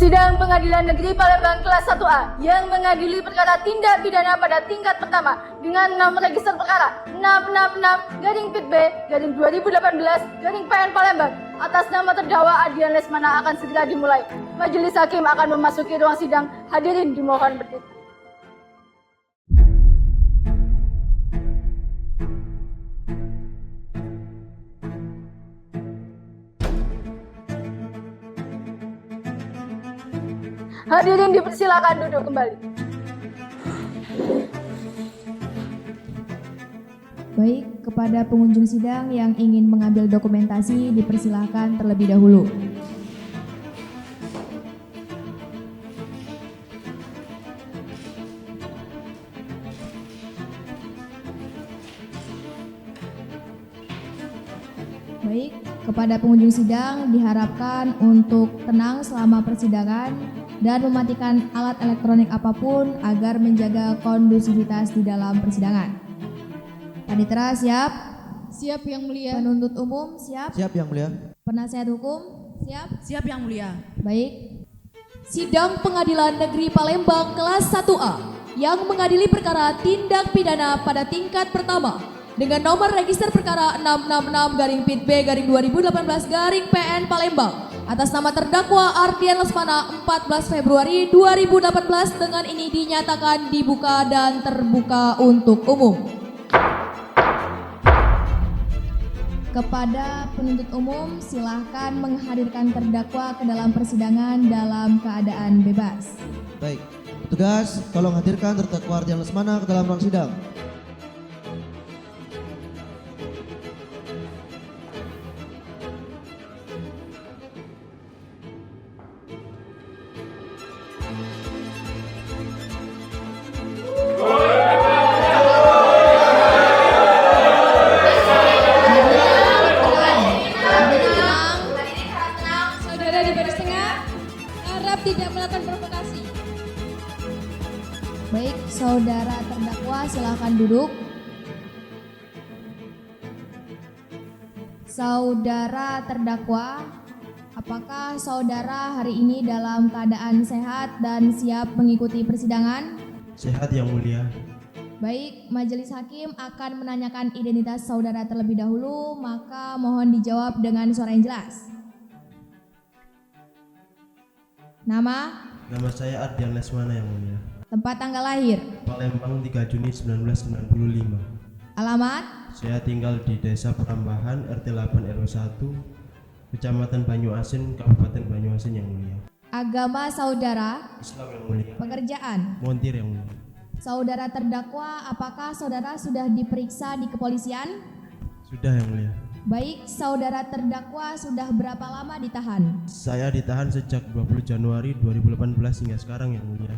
Sidang Pengadilan Negeri Palembang kelas 1A yang mengadili perkara tindak pidana pada tingkat pertama dengan nomor register perkara 666-PIT-B-2018-PN Palembang atas nama terdakwa Ardian Lesmana akan segera dimulai. Majelis Hakim akan memasuki ruang sidang. Hadirin dimohon berdiri. Hadirin dipersilakan duduk kembali. Baik, kepada pengunjung sidang yang ingin mengambil dokumentasi dipersilakan terlebih dahulu. Baik, kepada pengunjung sidang diharapkan untuk tenang selama persidangan dan mematikan alat elektronik apapun agar menjaga kondusivitas di dalam persidangan. Panitera siap? Siap Yang Mulia. Penuntut umum siap? Siap Yang Mulia. Penasihat hukum siap? Siap Yang Mulia. Baik. Sidang Pengadilan Negeri Palembang kelas 1A yang mengadili perkara tindak pidana pada tingkat pertama dengan nomor register perkara 666-PIT-B-2018-PN Palembang atas nama terdakwa Ardian Lesmana 14 Februari 2018 dengan ini dinyatakan dibuka dan terbuka untuk umum. Kepada penuntut umum silahkan menghadirkan terdakwa ke dalam persidangan dalam keadaan bebas. Baik, petugas tolong hadirkan terdakwa Ardian Lesmana ke dalam ruang sidang. Saudara di baris tengah, harap tidak melakukan provokasi. Baik, saudara terdakwa silakan duduk. Saudara terdakwa, apakah saudara hari ini dalam keadaan sehat dan siap mengikuti persidangan? Sehat Yang Mulia. Baik, majelis hakim akan menanyakan identitas saudara terlebih dahulu, maka mohon dijawab dengan suara yang jelas. Nama, Nama saya Ardian Lesmana Yang Mulia. tempat tanggal lahir, Palembang 3 Juni 1995. alamat, Saya tinggal di Desa Perambahan, RT 8 RW 1, Kecamatan Banyuasin, Kabupaten Banyuasin Yang Mulia. agama saudara, Islam Yang Mulia. pekerjaan. Montir Yang Mulia. Saudara terdakwa, apakah saudara sudah diperiksa di kepolisian? Sudah Yang Mulia. Baik, saudara terdakwa sudah berapa lama ditahan? Saya ditahan sejak 20 Januari 2018 hingga sekarang Yang Mulia.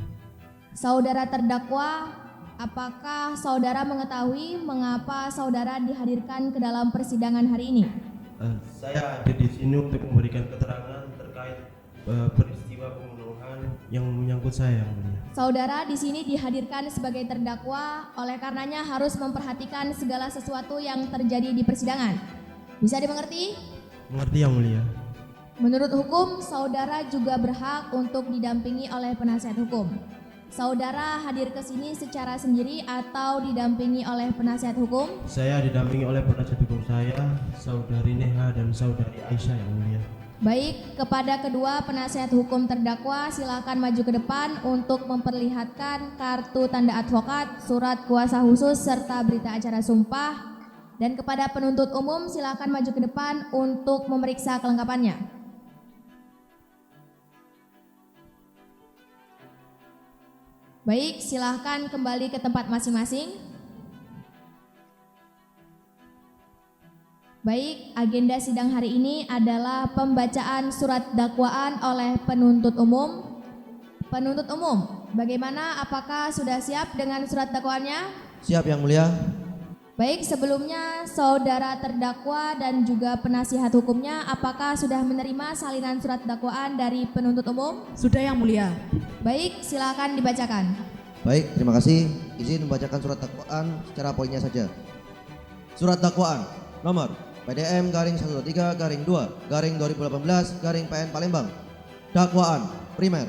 Saudara terdakwa, apakah saudara mengetahui mengapa saudara dihadirkan ke dalam persidangan hari ini? Saya ada di sini untuk memberikan keterangan terkait peristiwa pembunuhan yang menyangkut saya Yang Mulia. Saudara di sini dihadirkan sebagai terdakwa, oleh karenanya harus memperhatikan segala sesuatu yang terjadi di persidangan. Bisa dimengerti? Mengerti Yang Mulia. Menurut hukum, saudara juga berhak untuk didampingi oleh penasihat hukum. Saudara hadir ke sini secara sendiri atau didampingi oleh penasihat hukum? Saya didampingi oleh penasihat hukum saya, Saudari Neha dan Saudari Aisyah Yang Mulia. Baik, kepada kedua penasihat hukum terdakwa silakan maju ke depan untuk memperlihatkan kartu tanda advokat, surat kuasa khusus serta berita acara sumpah. Dan kepada penuntut umum silakan maju ke depan untuk memeriksa kelengkapannya. Baik, silahkan kembali ke tempat masing-masing. Baik, agenda sidang hari ini adalah pembacaan surat dakwaan oleh penuntut umum. Penuntut umum, bagaimana? Apakah sudah siap dengan surat dakwaannya? Siap Yang Mulia. Baik, sebelumnya saudara terdakwa dan juga penasihat hukumnya apakah sudah menerima salinan surat dakwaan dari penuntut umum? Sudah Yang Mulia. Baik, silakan dibacakan. Baik, terima kasih. Izin membacakan surat dakwaan secara poinnya saja. Surat dakwaan nomor PDM garing 123 garing 2 garing 2018 garing PN Palembang. Dakwaan primer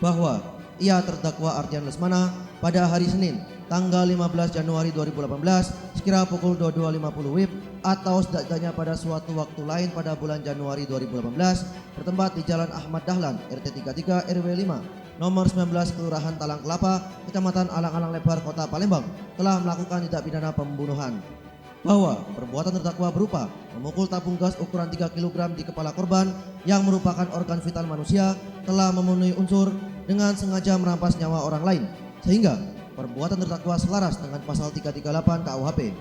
bahwa ia terdakwa Ardian Lesmana pada hari Senin tanggal 15 Januari 2018 sekira pukul 22.50 WIB atau setidaknya pada suatu waktu lain pada bulan Januari 2018 bertempat di Jalan Ahmad Dahlan RT 33 RW 5 nomor 19 Kelurahan Talang Kelapa, Kecamatan Alang-Alang Lebar, Kota Palembang telah melakukan tindak pidana pembunuhan. Bahwa perbuatan terdakwa berupa memukul tabung gas ukuran 3 kg di kepala korban yang merupakan organ vital manusia telah memenuhi unsur dengan sengaja merampas nyawa orang lain sehingga perbuatan terdakwa selaras dengan pasal 338 KUHP.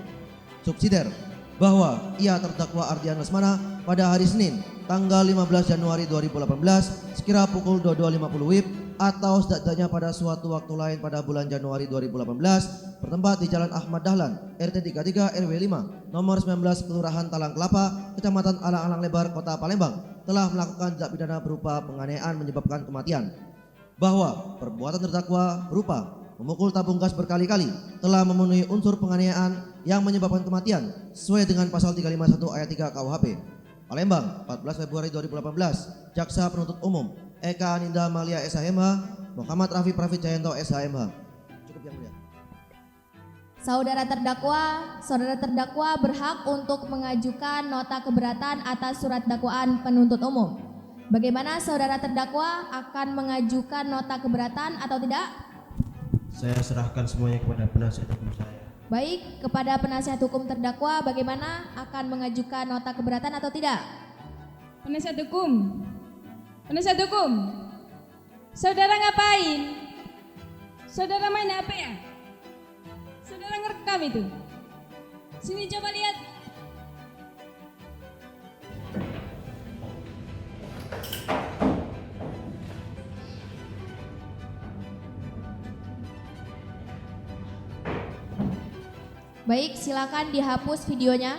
Subsidiar bahwa ia terdakwa Ardian Lesmana pada hari Senin tanggal 15 Januari 2018 sekira pukul 22.50 WIB atau setidaknya pada suatu waktu lain pada bulan Januari 2018 bertempat di Jalan Ahmad Dahlan RT 33 RW 5 nomor 19 Kelurahan Talang Kelapa, Kecamatan Alang-Alang Lebar, Kota Palembang telah melakukan tindak pidana berupa penganiayaan menyebabkan kematian. Bahwa perbuatan terdakwa berupa memukul tabung gas berkali-kali telah memenuhi unsur penganiayaan yang menyebabkan kematian sesuai dengan pasal 351 ayat 3 KUHP. Palembang, 14 Februari 2018. Jaksa Penuntut Umum Eka Aninda Malia SHMH, Muhammad Rafi Pravit Jayanto SHMH. Cukup yang mulia. Saudara terdakwa berhak untuk mengajukan nota keberatan atas surat dakwaan penuntut umum. Bagaimana saudara terdakwa akan mengajukan nota keberatan atau tidak? Saya serahkan semuanya kepada penasihat hukum saya. Baik, kepada penasihat hukum terdakwa bagaimana akan mengajukan nota keberatan atau tidak? Penasihat hukum. Penasihat hukum. Saudara ngapain? Saudara main HP ya? Saudara ngerekam itu? Sini coba lihat. Baik, silakan dihapus videonya.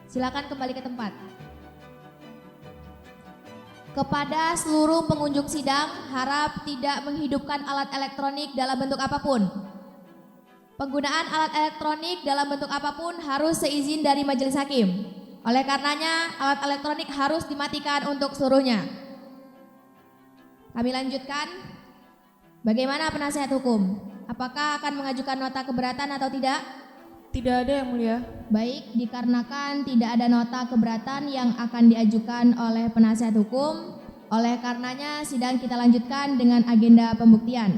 Silakan kembali ke tempat. Kepada seluruh pengunjung sidang, harap tidak menghidupkan alat elektronik dalam bentuk apapun. Penggunaan alat elektronik dalam bentuk apapun harus seizin dari majelis hakim. Oleh karenanya, alat elektronik harus dimatikan untuk seluruhnya. Kami lanjutkan. Bagaimana penasihat hukum? Apakah akan mengajukan nota keberatan atau tidak? Tidak ada yang mulia. Baik, dikarenakan tidak ada nota keberatan yang akan diajukan oleh penasihat hukum, oleh karenanya sidang kita lanjutkan dengan agenda pembuktian.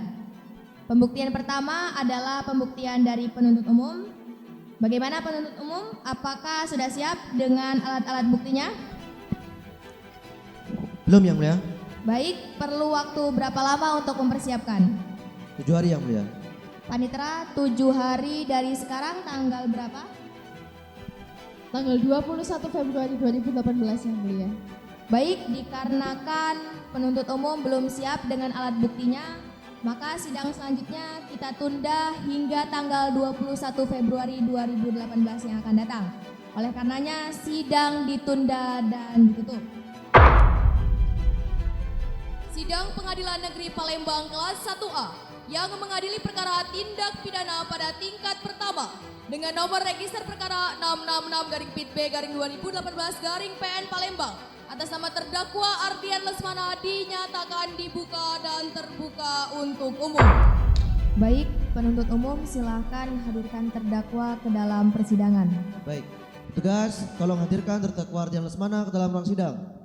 Pembuktian pertama adalah pembuktian dari penuntut umum. Bagaimana penuntut umum? Apakah sudah siap dengan alat-alat buktinya? Belum yang mulia. Baik, perlu waktu berapa lama untuk mempersiapkan? 7 hari yang mulia. Panitera, 7 hari dari sekarang tanggal berapa? Tanggal 21 Februari 2018 yang mulia. Baik, dikarenakan penuntut umum belum siap dengan alat buktinya, maka sidang selanjutnya kita tunda hingga tanggal 21 Februari 2018 yang akan datang. Oleh karenanya sidang ditunda dan ditutup. Sidang Pengadilan Negeri Palembang kelas 1A yang mengadili perkara tindak pidana pada tingkat pertama dengan nomor register perkara 666-PIT-B-2018-PN Palembang atas nama terdakwa Ardian Lesmana dinyatakan dibuka dan terbuka untuk umum. Baik, penuntut umum silahkan hadirkan terdakwa ke dalam persidangan. Baik. Petugas, tolong hadirkan terdakwa Ardian Lesmana ke dalam ruang sidang.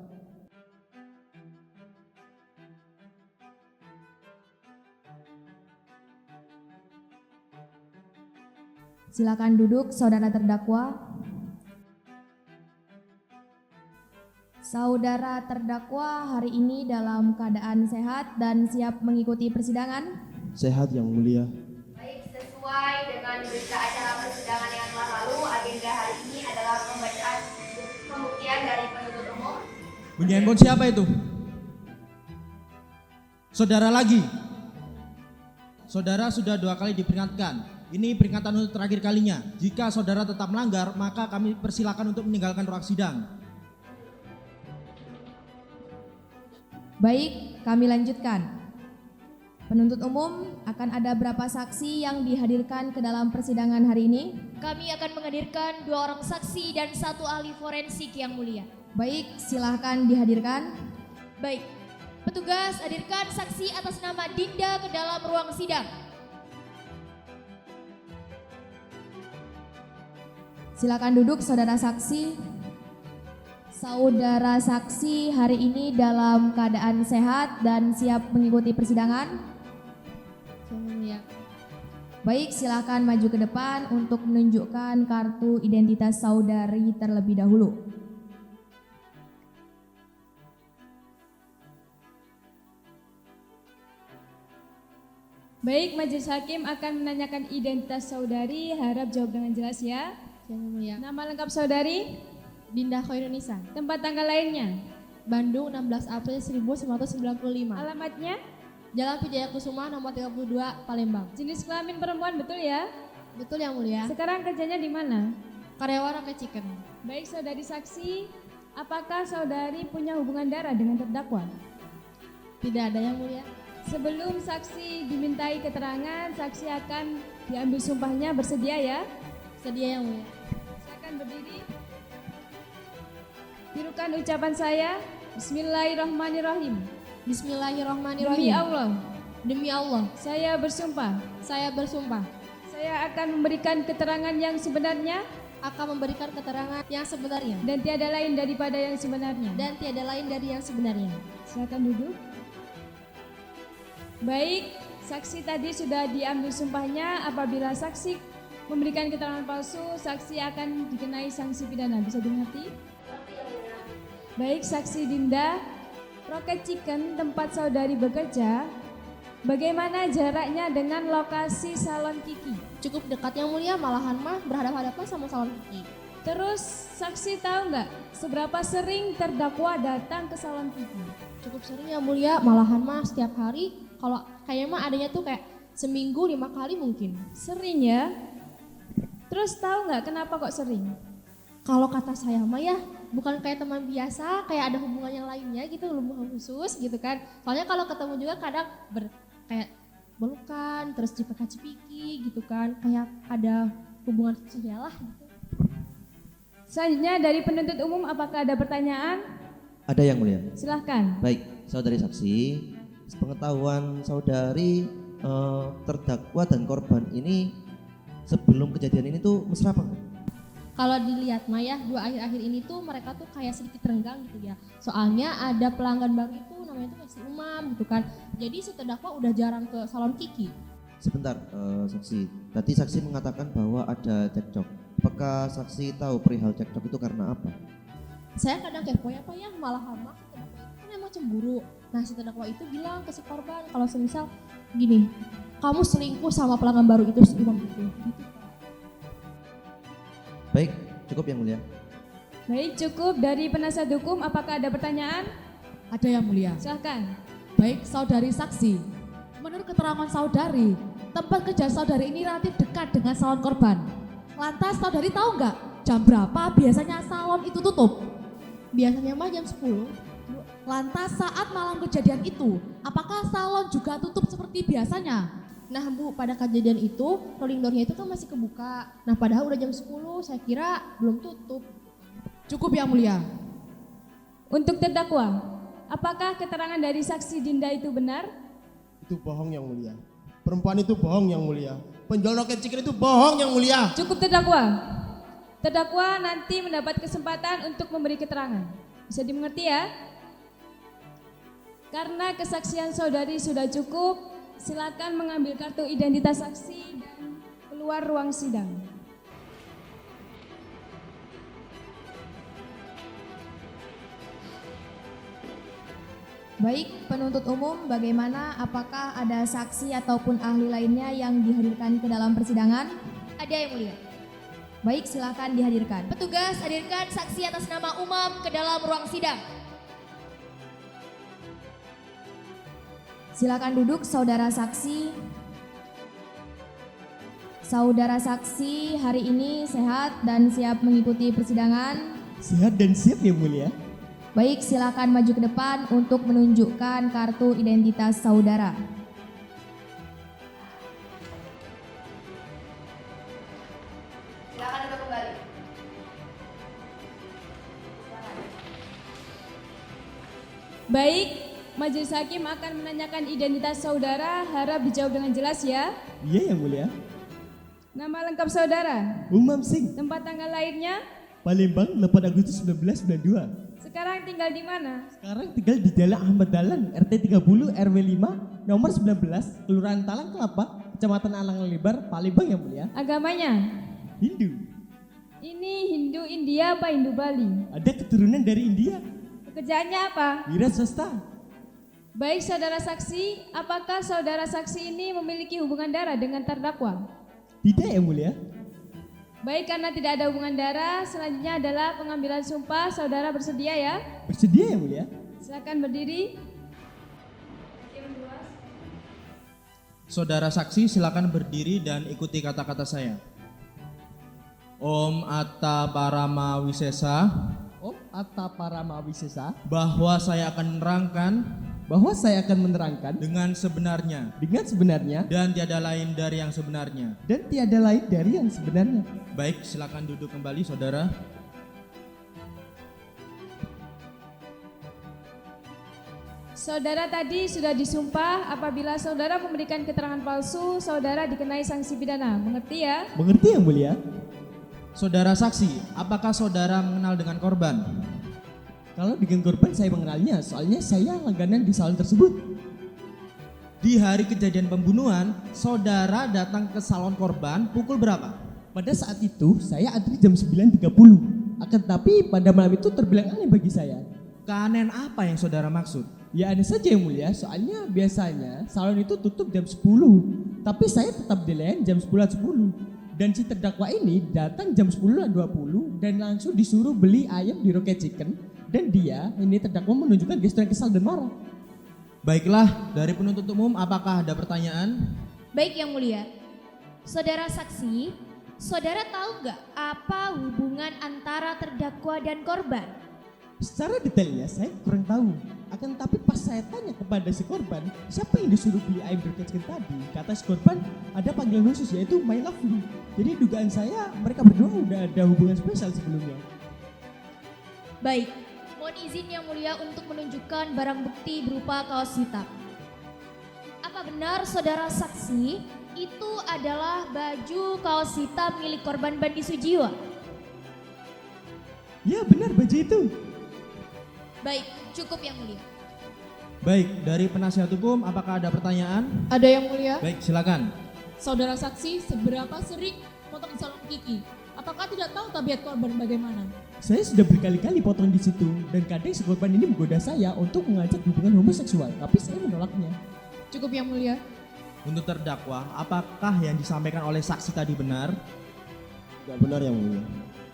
Silakan duduk, saudara terdakwa. Saudara terdakwa hari ini dalam keadaan sehat dan siap mengikuti persidangan? Sehat yang mulia. Baik, sesuai dengan berita acara persidangan yang telah lalu, agenda hari ini adalah pembacaan pembuktian dari penuntut umum. Bunyi handphone siapa itu? Saudara lagi. Saudara sudah 2 kali diperingatkan. Ini peringatan untuk terakhir kalinya. Jika saudara tetap melanggar, maka kami persilakan untuk meninggalkan ruang sidang. Baik, kami lanjutkan. Penuntut umum, akan ada berapa saksi yang dihadirkan ke dalam persidangan hari ini? Kami akan menghadirkan 2 orang saksi dan 1 ahli forensik yang mulia. Baik, silahkan dihadirkan. Baik, Petugas, hadirkan saksi atas nama Dinda ke dalam ruang sidang. Silakan duduk saudara saksi. Saudara saksi hari ini dalam keadaan sehat dan siap mengikuti persidangan? Baik, silakan maju ke depan untuk menunjukkan kartu identitas saudari terlebih dahulu. Baik, majelis hakim akan menanyakan identitas saudari, harap jawab dengan jelas ya. Nama lengkap saudari? Dinda Khairunisa, Tempat tanggal lainnya? Bandung 16 April 1995. Alamatnya? Jalan Wijaya Kusuma nomor 32, Palembang. Jenis kelamin perempuan betul ya? Betul yang mulia. Sekarang kerjanya di mana? Karyawan Rocket Chicken. Baik saudari saksi, apakah saudari punya hubungan darah dengan terdakwa? Tidak ada yang mulia. Sebelum saksi dimintai keterangan, saksi akan diambil sumpahnya, bersedia ya? Sedia yang mulia. Silakan berdiri. Tirukan ucapan saya. Bismillahirrahmanirrahim. Bismillahirrahmanirrahim. Demi Allah, Demi Allah, saya bersumpah. saya bersumpah Saya akan memberikan keterangan yang sebenarnya akan memberikan keterangan yang sebenarnya dan tiada lain daripada yang sebenarnya. dan tiada lain dari yang sebenarnya. Silakan duduk. Baik, saksi tadi sudah diambil sumpahnya. Apabila saksi memberikan keterangan palsu, saksi akan dikenai sanksi pidana. Bisa dimengerti? Baik, saksi Dinda, Rocket Chicken tempat saudari bekerja, bagaimana jaraknya dengan lokasi salon Kiki? Cukup dekat yang mulia, malahan mah berhadapan-hadapan sama salon Kiki. Terus saksi tahu nggak seberapa sering terdakwa datang ke salon Kiki? Cukup sering yang mulia, malahan mah setiap hari. Kalau kayaknya mah adanya tuh kayak seminggu 5 kali mungkin. Sering ya? Terus tahu nggak kenapa kok sering? Kalau kata saya mah ya bukan kayak teman biasa, kayak ada hubungan yang lainnya gitu, hubungan khusus gitu kan. Soalnya kalau ketemu juga kadang kayak belukan, terus cipika-cipiki gitu kan, kayak ada hubungan sosial lah gitu. Selanjutnya dari penuntut umum, apakah ada pertanyaan? Ada yang mulia. Silahkan. Baik, saudari saksi, sepengetahuan saudari terdakwa dan korban ini sebelum kejadian ini tuh mesra apa enggak? Kalau dilihat mah ya, 2 akhir-akhir ini tuh mereka tuh kayak sedikit renggang gitu ya. Soalnya ada pelanggan baru itu namanya tuh si Umam gitu kan. Jadi si terdakwa udah jarang ke salon Kiki. Sebentar, saksi. Tadi saksi mengatakan bahwa ada cekcok. Apakah saksi tahu perihal cekcok itu karena apa? Saya kadang kepo ya Pak ya, malah mah si terdakwa itu kan emang cemburu. Nah si terdakwa itu bilang ke si korban kalau semisal gini, kamu selingkuh sama pelanggan baru itu si Umam itu. Gitu. Baik, cukup yang mulia. Baik, cukup. Dari penasihat hukum, apakah ada pertanyaan? Ada yang mulia. Silahkan. Baik, saudari saksi. Menurut keterangan saudari, tempat kerja saudari ini relatif dekat dengan salon korban. Lantas saudari tahu nggak jam berapa biasanya salon itu tutup? Biasanya mah jam 10. Lantas saat malam kejadian itu, apakah salon juga tutup seperti biasanya? Nah Bu, pada kejadian itu rolling door-nya itu kan masih kebuka. Nah padahal udah jam 10, saya kira belum tutup. Cukup yang mulia. Untuk terdakwa, apakah keterangan dari saksi Dinda itu benar? Itu bohong yang mulia. Perempuan itu bohong yang mulia. Penjual Rocket Chicken itu bohong yang mulia. Cukup terdakwa. Terdakwa nanti mendapat kesempatan untuk memberi keterangan. Bisa dimengerti ya? Karena kesaksian saudari sudah cukup, silakan mengambil kartu identitas saksi dan keluar ruang sidang. Baik, penuntut umum, bagaimana? Apakah ada saksi ataupun ahli lainnya yang dihadirkan ke dalam persidangan? Ada yang mulia. Baik, silakan dihadirkan. Petugas, hadirkan saksi atas nama Umam ke dalam ruang sidang. Silakan duduk, saudara saksi. Saudara saksi hari ini sehat dan siap mengikuti persidangan? Sehat dan siap ya mulia. Baik, silakan maju ke depan untuk menunjukkan kartu identitas saudara. Silakan duduk kembali. Baik, Majelis Hakim akan menanyakan identitas saudara, harap dijawab dengan jelas ya. Iya yang mulia. Nama lengkap saudara, Umam Singh, tempat tanggal lahirnya, Palembang 8 Agustus 1992. sekarang tinggal di mana? Sekarang tinggal di Jalan Ahmad Dahlan, RT 30 RW 5, nomor 19, Kelurahan Talang Kelapa, Kecamatan Alang Lebar, Palembang yang mulia. Agamanya? Hindu. Ini Hindu India apa Hindu Bali? Ada keturunan dari India. Pekerjaannya apa? Wira swasta. Baik saudara saksi, apakah saudara saksi ini memiliki hubungan darah dengan terdakwa? Tidak yang mulia. Baik, karena tidak ada hubungan darah, selanjutnya adalah pengambilan sumpah. Saudara bersedia ya? Bersedia yang mulia. Silakan berdiri. Saudara saksi silakan berdiri dan ikuti kata-kata saya. Om Atta Parama Wisesa, Om Atta Parama Wisesa, bahwa saya akan menerangkan bahwa saya akan menerangkan dengan sebenarnya dengan sebenarnya dan tiada lain dari yang sebenarnya. dan tiada lain dari yang sebenarnya. Baik, silakan duduk kembali saudara. Saudara tadi sudah disumpah, apabila saudara memberikan keterangan palsu, saudara dikenai sanksi pidana. Mengerti ya? Mengerti yang mulia? Saudara saksi, apakah saudara mengenal dengan korban? Kalau dengan korban saya mengenalnya, soalnya saya langganan di salon tersebut. Di hari kejadian pembunuhan, saudara datang ke salon korban pukul berapa? Pada saat itu saya antri jam 9.30. Akan tetapi pada malam itu terbilang aneh bagi saya. Keanehan apa yang saudara maksud? Ya aneh saja yang mulia, soalnya biasanya salon itu tutup jam 10. Tapi saya tetap dilayani jam 10.10. Dan si terdakwa ini datang jam 10.20 dan langsung disuruh beli ayam di Rocket Chicken. Dan dia, ini terdakwa menunjukkan gestur yang kesal dan marah. Baiklah, dari penuntut umum apakah ada pertanyaan? Baik yang mulia. Saudara saksi, saudara tahu nggak apa hubungan antara terdakwa dan korban? Secara detailnya saya kurang tahu. Akan tapi pas saya tanya kepada si korban, siapa yang disuruh beli ayam Rocket Chicken tadi? Kata si korban, ada panggilan khusus yaitu My Lovely. Jadi dugaan saya mereka berdua udah ada hubungan spesial sebelumnya. Baik, mohon izin yang mulia untuk menunjukkan barang bukti berupa kaos hitam. Apa benar saudara saksi itu adalah baju kaos hitam milik korban Bandi Sujiwo? Ya benar baju itu. Baik, cukup yang mulia. Baik, dari penasihat hukum apakah ada pertanyaan? Ada yang mulia? Baik, silakan. Saudara saksi, seberapa sering potong salon gigi? Apakah tidak tahu tabiat korban bagaimana? Saya sudah berkali-kali potong di situ dan kadang si korban ini menggoda saya untuk mengajak hubungan homoseksual, tapi saya menolaknya. Cukup yang mulia. Untuk terdakwa, apakah yang disampaikan oleh saksi tadi benar? Tidak benar yang mulia.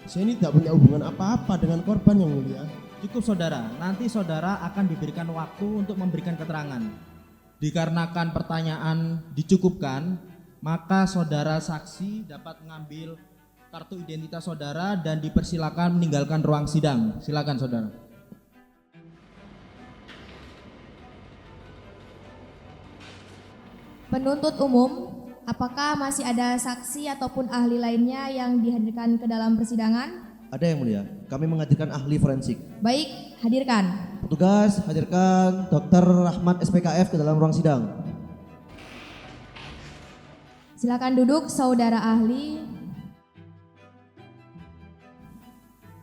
Saya ini tidak punya hubungan apa-apa dengan korban yang mulia. Cukup saudara, nanti saudara akan diberikan waktu untuk memberikan keterangan. Dikarenakan pertanyaan dicukupkan, maka saudara saksi dapat mengambil kartu identitas saudara dan dipersilakan meninggalkan ruang sidang. Silakan saudara. Penuntut umum, apakah masih ada saksi ataupun ahli lainnya yang dihadirkan ke dalam persidangan? Ada yang mulia, kami menghadirkan ahli forensik. Baik, hadirkan. Petugas, hadirkan Dr. Rahmat SPKF ke dalam ruang sidang. Silakan duduk, saudara ahli.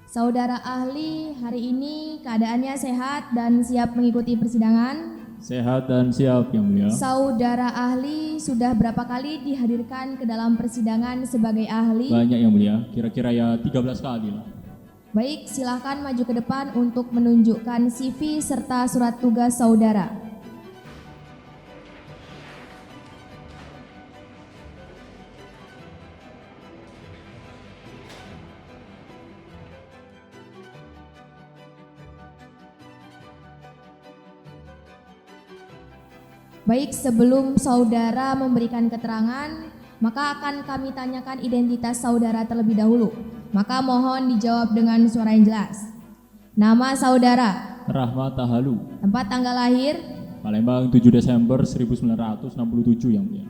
Saudara ahli, hari ini keadaannya sehat dan siap mengikuti persidangan. Sehat dan siap yang mulia. Saudara ahli sudah berapa kali dihadirkan ke dalam persidangan sebagai ahli? Banyak yang mulia, kira-kira ya 13 kali lah. Baik, silakan maju ke depan untuk menunjukkan CV serta surat tugas saudara. Baik, sebelum saudara memberikan keterangan, maka akan kami tanyakan identitas saudara terlebih dahulu. Maka mohon dijawab dengan suara yang jelas. Nama saudara, Rahmat Tahalu, tempat tanggal lahir, Palembang 7 Desember 1967 yang mulia.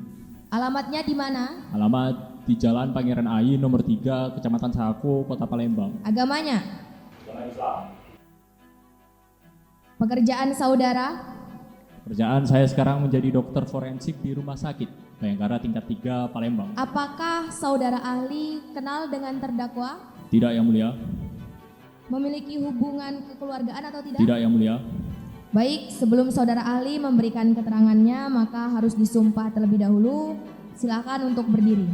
alamatnya di mana, Alamat di Jalan Pangeran Ayi nomor 3, Kecamatan Sako, Kota Palembang. agamanya, pekerjaan saudara, Kerjaan saya sekarang menjadi dokter forensik di rumah sakit Bayangkara tingkat 3 Palembang. Apakah saudara ahli kenal dengan terdakwa? Tidak, Yang Mulia. Memiliki hubungan kekeluargaan atau tidak? Tidak, Yang Mulia. Baik, sebelum saudara ahli memberikan keterangannya, maka harus disumpah terlebih dahulu. Silakan untuk berdiri.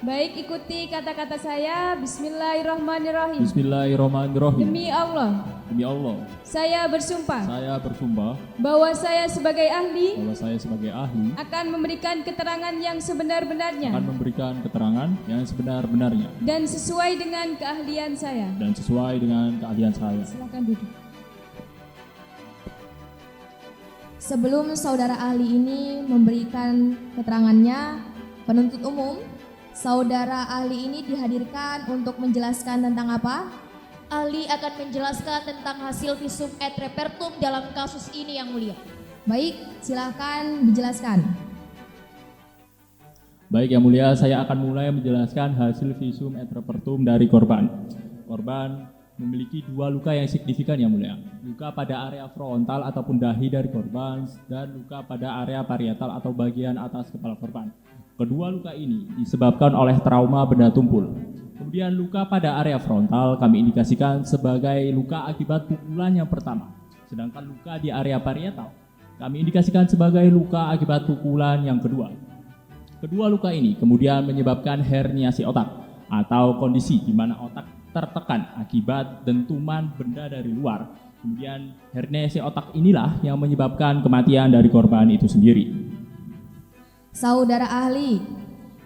Baik, ikuti kata-kata saya. Bismillahirrahmanirrahim. Bismillahirrahmanirrahim. Demi Allah, Demi Allah, saya bersumpah saya bersumpah bahwa saya sebagai ahli bahwa saya sebagai ahli akan memberikan keterangan yang sebenar-benarnya akan memberikan keterangan yang sebenar-benarnya dan sesuai dengan keahlian saya. dan sesuai dengan keahlian saya. Silakan duduk. Sebelum saudara ahli ini memberikan keterangannya, penuntut umum, saudara ahli ini dihadirkan untuk menjelaskan tentang apa? Ahli akan menjelaskan tentang hasil visum et repertum dalam kasus ini yang mulia. Baik, silakan dijelaskan. Baik, Yang Mulia, saya akan mulai menjelaskan hasil visum et repertum dari korban. Korban memiliki 2 luka yang signifikan, Yang Mulia. Luka pada area frontal ataupun dahi dari korban dan luka pada area parietal atau bagian atas kepala korban. Kedua luka ini disebabkan oleh trauma benda tumpul. Kemudian luka pada area frontal kami indikasikan sebagai luka akibat pukulan yang pertama. Sedangkan luka di area parietal kami indikasikan sebagai luka akibat pukulan yang kedua. Kedua luka ini kemudian menyebabkan herniasi otak atau kondisi di mana otak tertekan akibat dentuman benda dari luar. Kemudian herniasi otak inilah yang menyebabkan kematian dari korban itu sendiri. Saudara ahli,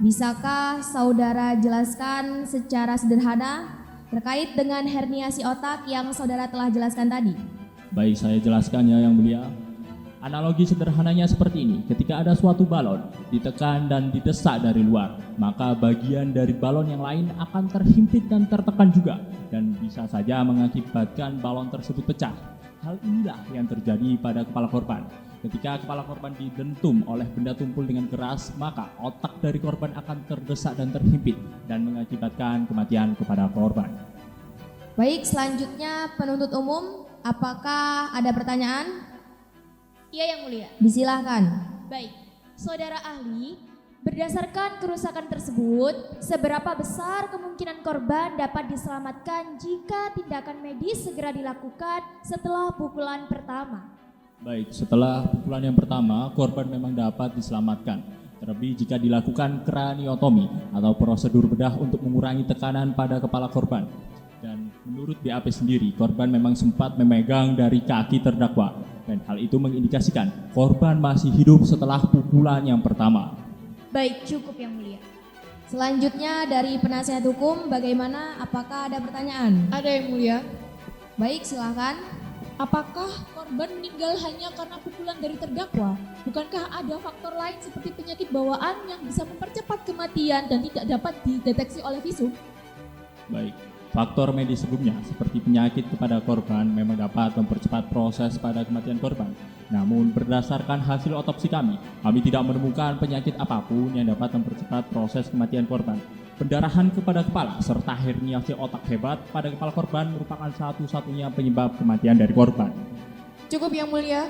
bisakah saudara jelaskan secara sederhana terkait dengan herniasi otak yang saudara telah jelaskan tadi? Baik, saya jelaskan ya Yang Mulia. Analogi sederhananya seperti ini. Ketika ada suatu balon ditekan dan didesak dari luar, maka bagian dari balon yang lain akan terhimpit dan tertekan juga dan bisa saja mengakibatkan balon tersebut pecah. Hal inilah yang terjadi pada kepala korban. Ketika kepala korban didentum oleh benda tumpul dengan keras, maka otak dari korban akan terdesak dan terhimpit dan mengakibatkan kematian kepada korban. Baik, selanjutnya penuntut umum, apakah ada pertanyaan? Iya yang mulia. Disilahkan. Baik, saudara ahli, berdasarkan kerusakan tersebut, seberapa besar kemungkinan korban dapat diselamatkan jika tindakan medis segera dilakukan setelah pukulan pertama? Baik, setelah pukulan yang pertama, korban memang dapat diselamatkan. Terlebih jika dilakukan kraniotomi atau prosedur bedah untuk mengurangi tekanan pada kepala korban. Dan menurut BAP sendiri, korban memang sempat memegang dari kaki terdakwa. Dan hal itu mengindikasikan korban masih hidup setelah pukulan yang pertama. Baik, cukup yang mulia. Selanjutnya dari penasihat hukum, bagaimana? Apakah ada pertanyaan? Ada yang mulia. Baik, silakan. Apakah korban meninggal hanya karena pukulan dari terdakwa? Bukankah ada faktor lain seperti penyakit bawaan yang bisa mempercepat kematian dan tidak dapat dideteksi oleh visum? Baik, faktor medis sebelumnya seperti penyakit kepada korban memang dapat mempercepat proses pada kematian korban. Namun berdasarkan hasil otopsi kami tidak menemukan penyakit apapun yang dapat mempercepat proses kematian korban. Pendarahan kepada kepala serta herniasi otak hebat pada kepala korban merupakan satu-satunya penyebab kematian dari korban. Cukup yang mulia.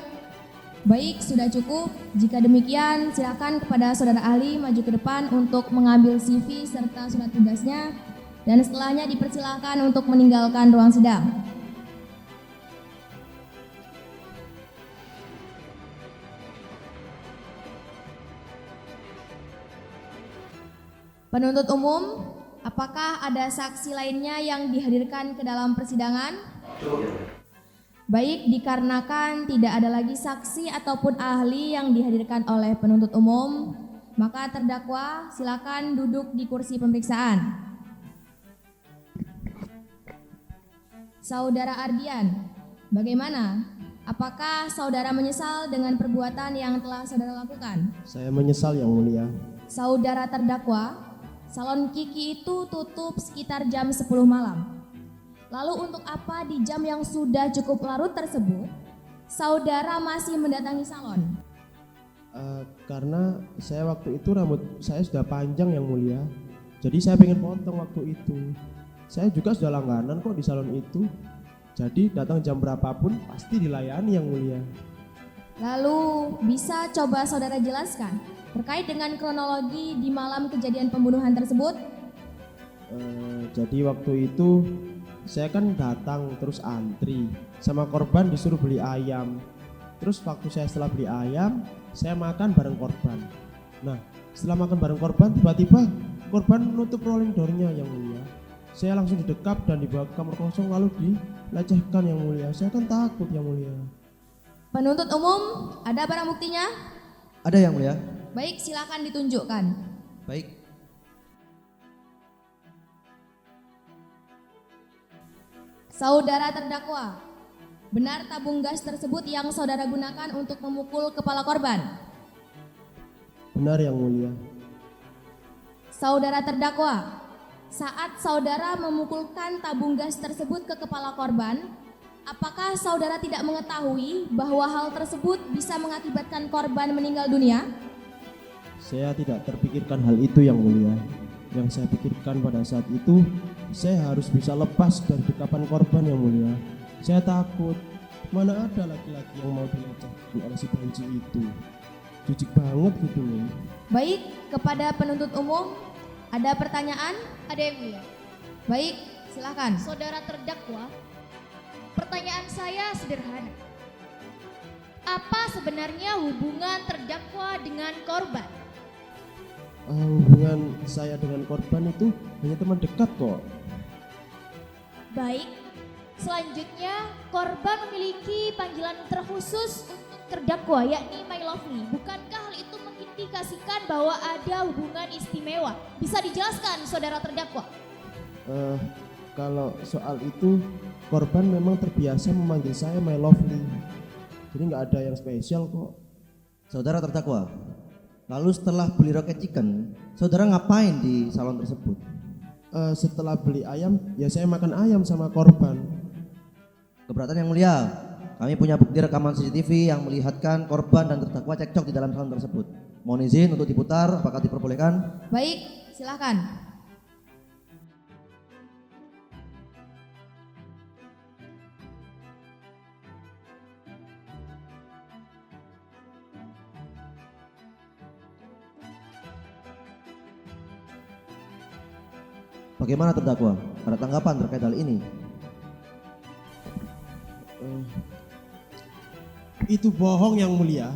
Baik, sudah cukup. Jika demikian, silakan kepada saudara ahli maju ke depan untuk mengambil CV serta surat tugasnya. Dan setelahnya dipersilakan untuk meninggalkan ruang sidang. Penuntut umum, apakah ada saksi lainnya yang dihadirkan ke dalam persidangan? Baik, dikarenakan tidak ada lagi saksi ataupun ahli yang dihadirkan oleh penuntut umum, maka terdakwa silakan duduk di kursi pemeriksaan. Saudara Ardian, bagaimana? Apakah saudara menyesal dengan perbuatan yang telah saudara lakukan? Saya menyesal yang mulia. Saudara terdakwa, salon Kiki itu tutup sekitar jam 10 malam. Lalu untuk apa di jam yang sudah cukup larut tersebut, saudara masih mendatangi salon? Karena saya waktu itu rambut saya sudah panjang yang mulia. Jadi saya pengen potong waktu itu. Saya juga sudah langganan kok di salon itu. Jadi datang jam berapapun pasti dilayani yang mulia. Lalu bisa coba saudara jelaskan terkait dengan kronologi di malam kejadian pembunuhan tersebut? Jadi waktu itu saya kan datang terus antri sama korban disuruh beli ayam. Terus waktu saya setelah beli ayam, saya makan bareng korban. Nah, setelah makan bareng korban, tiba-tiba korban nutup rolling door-nya yang mulia. Saya langsung didekap dan dibawa ke kamar kosong lalu dilecehkan yang mulia. Saya kan takut yang mulia. Penuntut umum, ada barang buktinya? Ada yang mulia. Baik, silakan ditunjukkan. Baik. Saudara terdakwa, benar tabung gas tersebut yang saudara gunakan untuk memukul kepala korban? Benar yang mulia. Saudara terdakwa, saat saudara memukulkan tabung gas tersebut ke kepala korban, apakah saudara tidak mengetahui bahwa hal tersebut bisa mengakibatkan korban meninggal dunia? Saya tidak terpikirkan hal itu yang mulia. Yang saya pikirkan pada saat itu, saya harus bisa lepas dari dekapan korban yang mulia. Saya takut, mana ada laki-laki yang mau dilecehkan oleh si banci itu. Jijik banget gitu loh. Baik, kepada penuntut umum, ada pertanyaan? Ada yang mulia. Baik, silakan. Saudara terdakwa, pertanyaan saya sederhana. Apa sebenarnya hubungan terdakwa dengan korban? Hubungan saya dengan korban itu hanya teman dekat kok. Baik, selanjutnya korban memiliki panggilan terkhusus untuk terdakwa yakni My Lovely. Bukankah hal itu mengindikasikan bahwa ada hubungan istimewa? Bisa dijelaskan saudara terdakwa? Kalau soal itu korban memang terbiasa memanggil saya My Lovely. Jadi nggak ada yang spesial kok. Saudara terdakwa, lalu setelah beli rocket chicken, saudara ngapain di salon tersebut? Setelah beli ayam, ya saya makan ayam sama korban. Keberatan yang mulia, kami punya bukti rekaman CCTV yang melihatkan korban dan terdakwa cekcok di dalam salon tersebut. Mohon izin untuk diputar, apakah diperbolehkan? Baik, silakan. Bagaimana terdakwa? Ada tanggapan terkait hal ini? Itu bohong yang mulia.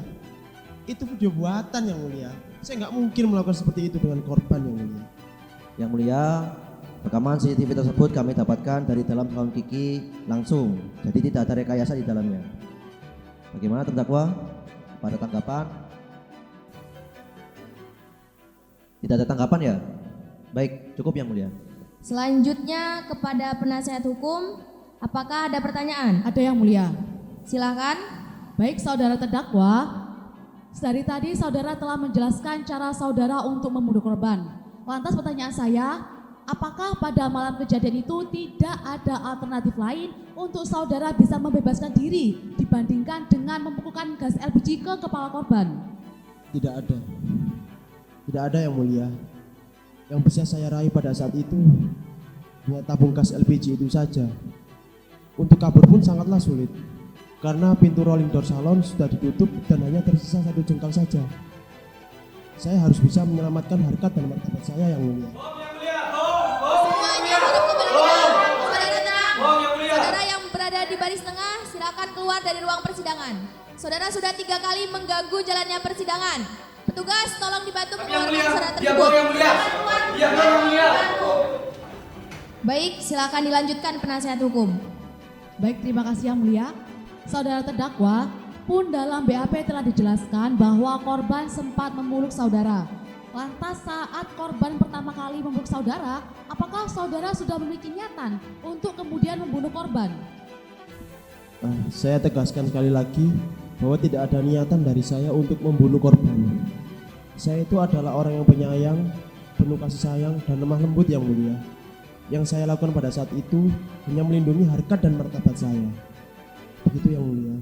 Itu video buatan yang mulia. Saya nggak mungkin melakukan seperti itu dengan korban yang mulia. Yang mulia, rekaman CCTV tersebut kami dapatkan dari dalam salon Kiki langsung. Jadi tidak ada rekayasa di dalamnya. Bagaimana terdakwa? Pada tanggapan? Tidak ada tanggapan ya? Baik, cukup yang mulia. Selanjutnya kepada penasihat hukum, apakah ada pertanyaan? Ada yang mulia. Silakan. Baik saudara terdakwa, dari tadi saudara telah menjelaskan cara saudara untuk membunuh korban. Lantas pertanyaan saya, apakah pada malam kejadian itu tidak ada alternatif lain untuk saudara bisa membebaskan diri dibandingkan dengan memukulkan gas LPG ke kepala korban? Tidak ada. Tidak ada yang mulia. Yang bisa saya raih pada saat itu hanya tabung gas LPG itu saja. Untuk kabur pun sangatlah sulit, karena pintu rolling door salon sudah ditutup dan hanya tersisa 1 jengkal saja. Saya harus bisa menyelamatkan harkat dan martabat saya yang mulia. Semuanya duduk kembali tenang. Saudara tenang. Saudara yang berada di baris tengah, silakan keluar dari ruang persidangan. Saudara sudah 3 kali mengganggu jalannya persidangan. Petugas, tolong dibantu mengeluarkan saudara tersebut. Baik, silakan dilanjutkan penasihat hukum. Baik, terima kasih yang mulia. Saudara terdakwa, pun dalam BAP telah dijelaskan bahwa korban sempat memeluk saudara. Lantas saat korban pertama kali memeluk saudara, apakah saudara sudah memiliki niatan untuk kemudian membunuh korban? Saya tegaskan sekali lagi bahwa tidak ada niatan dari saya untuk membunuh korban. Saya itu adalah orang yang penyayang, penuh kasih sayang dan lemah lembut yang mulia. Yang saya lakukan pada saat itu hanya melindungi harkat dan martabat saya. Begitu yang mulia.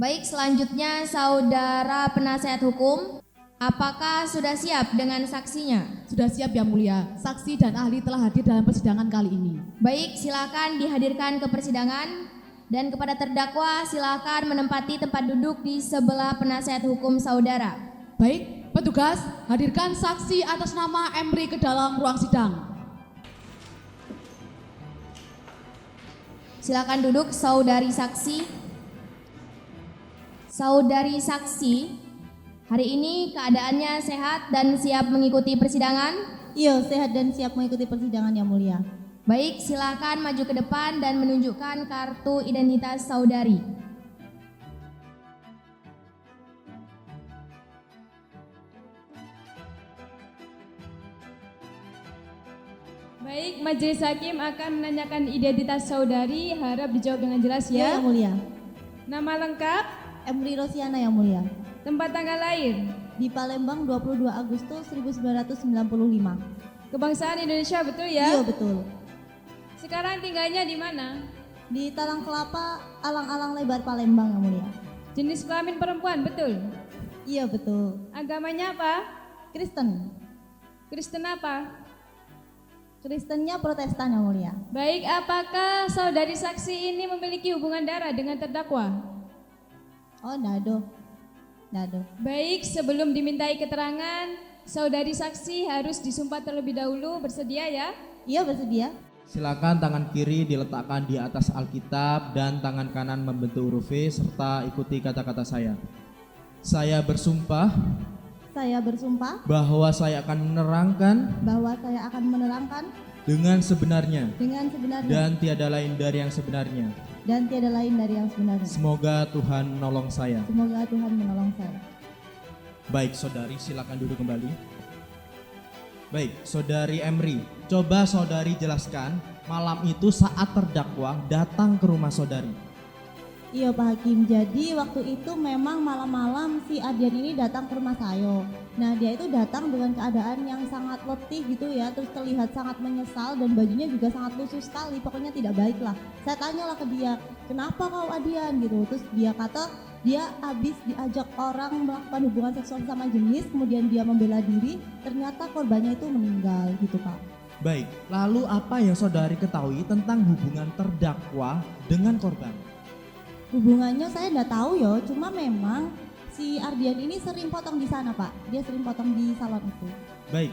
Baik, selanjutnya saudara penasihat hukum. Apakah sudah siap dengan saksinya? Sudah siap Yang Mulia. Saksi dan ahli telah hadir dalam persidangan kali ini. Baik, silakan dihadirkan ke persidangan. Dan kepada terdakwa, silakan menempati tempat duduk di sebelah penasihat hukum saudara. Baik, petugas, hadirkan saksi atas nama Emri ke dalam ruang sidang. Silakan duduk, saudari saksi. Saudari saksi, hari ini keadaannya sehat dan siap mengikuti persidangan? Iya, sehat dan siap mengikuti persidangan Yang Mulia. Baik, silakan maju ke depan dan menunjukkan kartu identitas saudari. Baik, majelis hakim akan menanyakan identitas saudari, harap dijawab dengan jelas Iya, ya. Yang Mulia. Nama lengkap, Emri Rosiana Yang Mulia. tempat tanggal lahir, Di Palembang 22 Agustus 1995. kebangsaan Indonesia betul Iya, ya? betul. Sekarang tinggalnya di mana? Di Talang Kelapa, Alang-alang Lebar Palembang Yang Mulia. Jenis kelamin perempuan betul? Iya, betul. Agamanya apa? Kristen. Kristen apa? Kristennya Protestan Yang Mulia. Baik, apakah saudari saksi ini memiliki hubungan darah dengan terdakwa? Oh, nado. Nado. Baik, sebelum dimintai keterangan, saudari saksi harus disumpah terlebih dahulu, bersedia ya? Iya, bersedia. Silakan tangan kiri diletakkan di atas Alkitab dan tangan kanan membentuk huruf V serta ikuti kata-kata saya. Saya bersumpah Saya bersumpah bahwa saya akan menerangkan bahwa saya akan menerangkan dengan sebenarnya dengan sebenarnya dan tiada lain dari yang sebenarnya. dan tiada lain dari yang sebenarnya. Semoga Tuhan menolong saya. Semoga Tuhan menolong saya. Baik, saudari silakan duduk kembali. Baik, saudari Emri, coba saudari jelaskan malam itu saat terdakwa datang ke rumah saudari. Iya Pak Hakim, jadi waktu itu memang malam-malam si Ardian ini datang ke rumah saya. Nah dia itu datang dengan keadaan yang sangat letih gitu ya, terus terlihat sangat menyesal dan bajunya juga sangat lusuh sekali, pokoknya tidak baik lah. Saya tanyalah ke dia, kenapa kau Ardian gitu, terus dia kata dia habis diajak orang melakukan hubungan seksual sama jenis, kemudian dia membela diri, ternyata korbannya itu meninggal gitu Pak. Baik, lalu apa yang saudari ketahui tentang hubungan terdakwa dengan korban? Hubungannya saya nggak tahu ya, cuma memang si Ardian ini sering potong di sana Pak, dia sering potong di salon itu. Baik,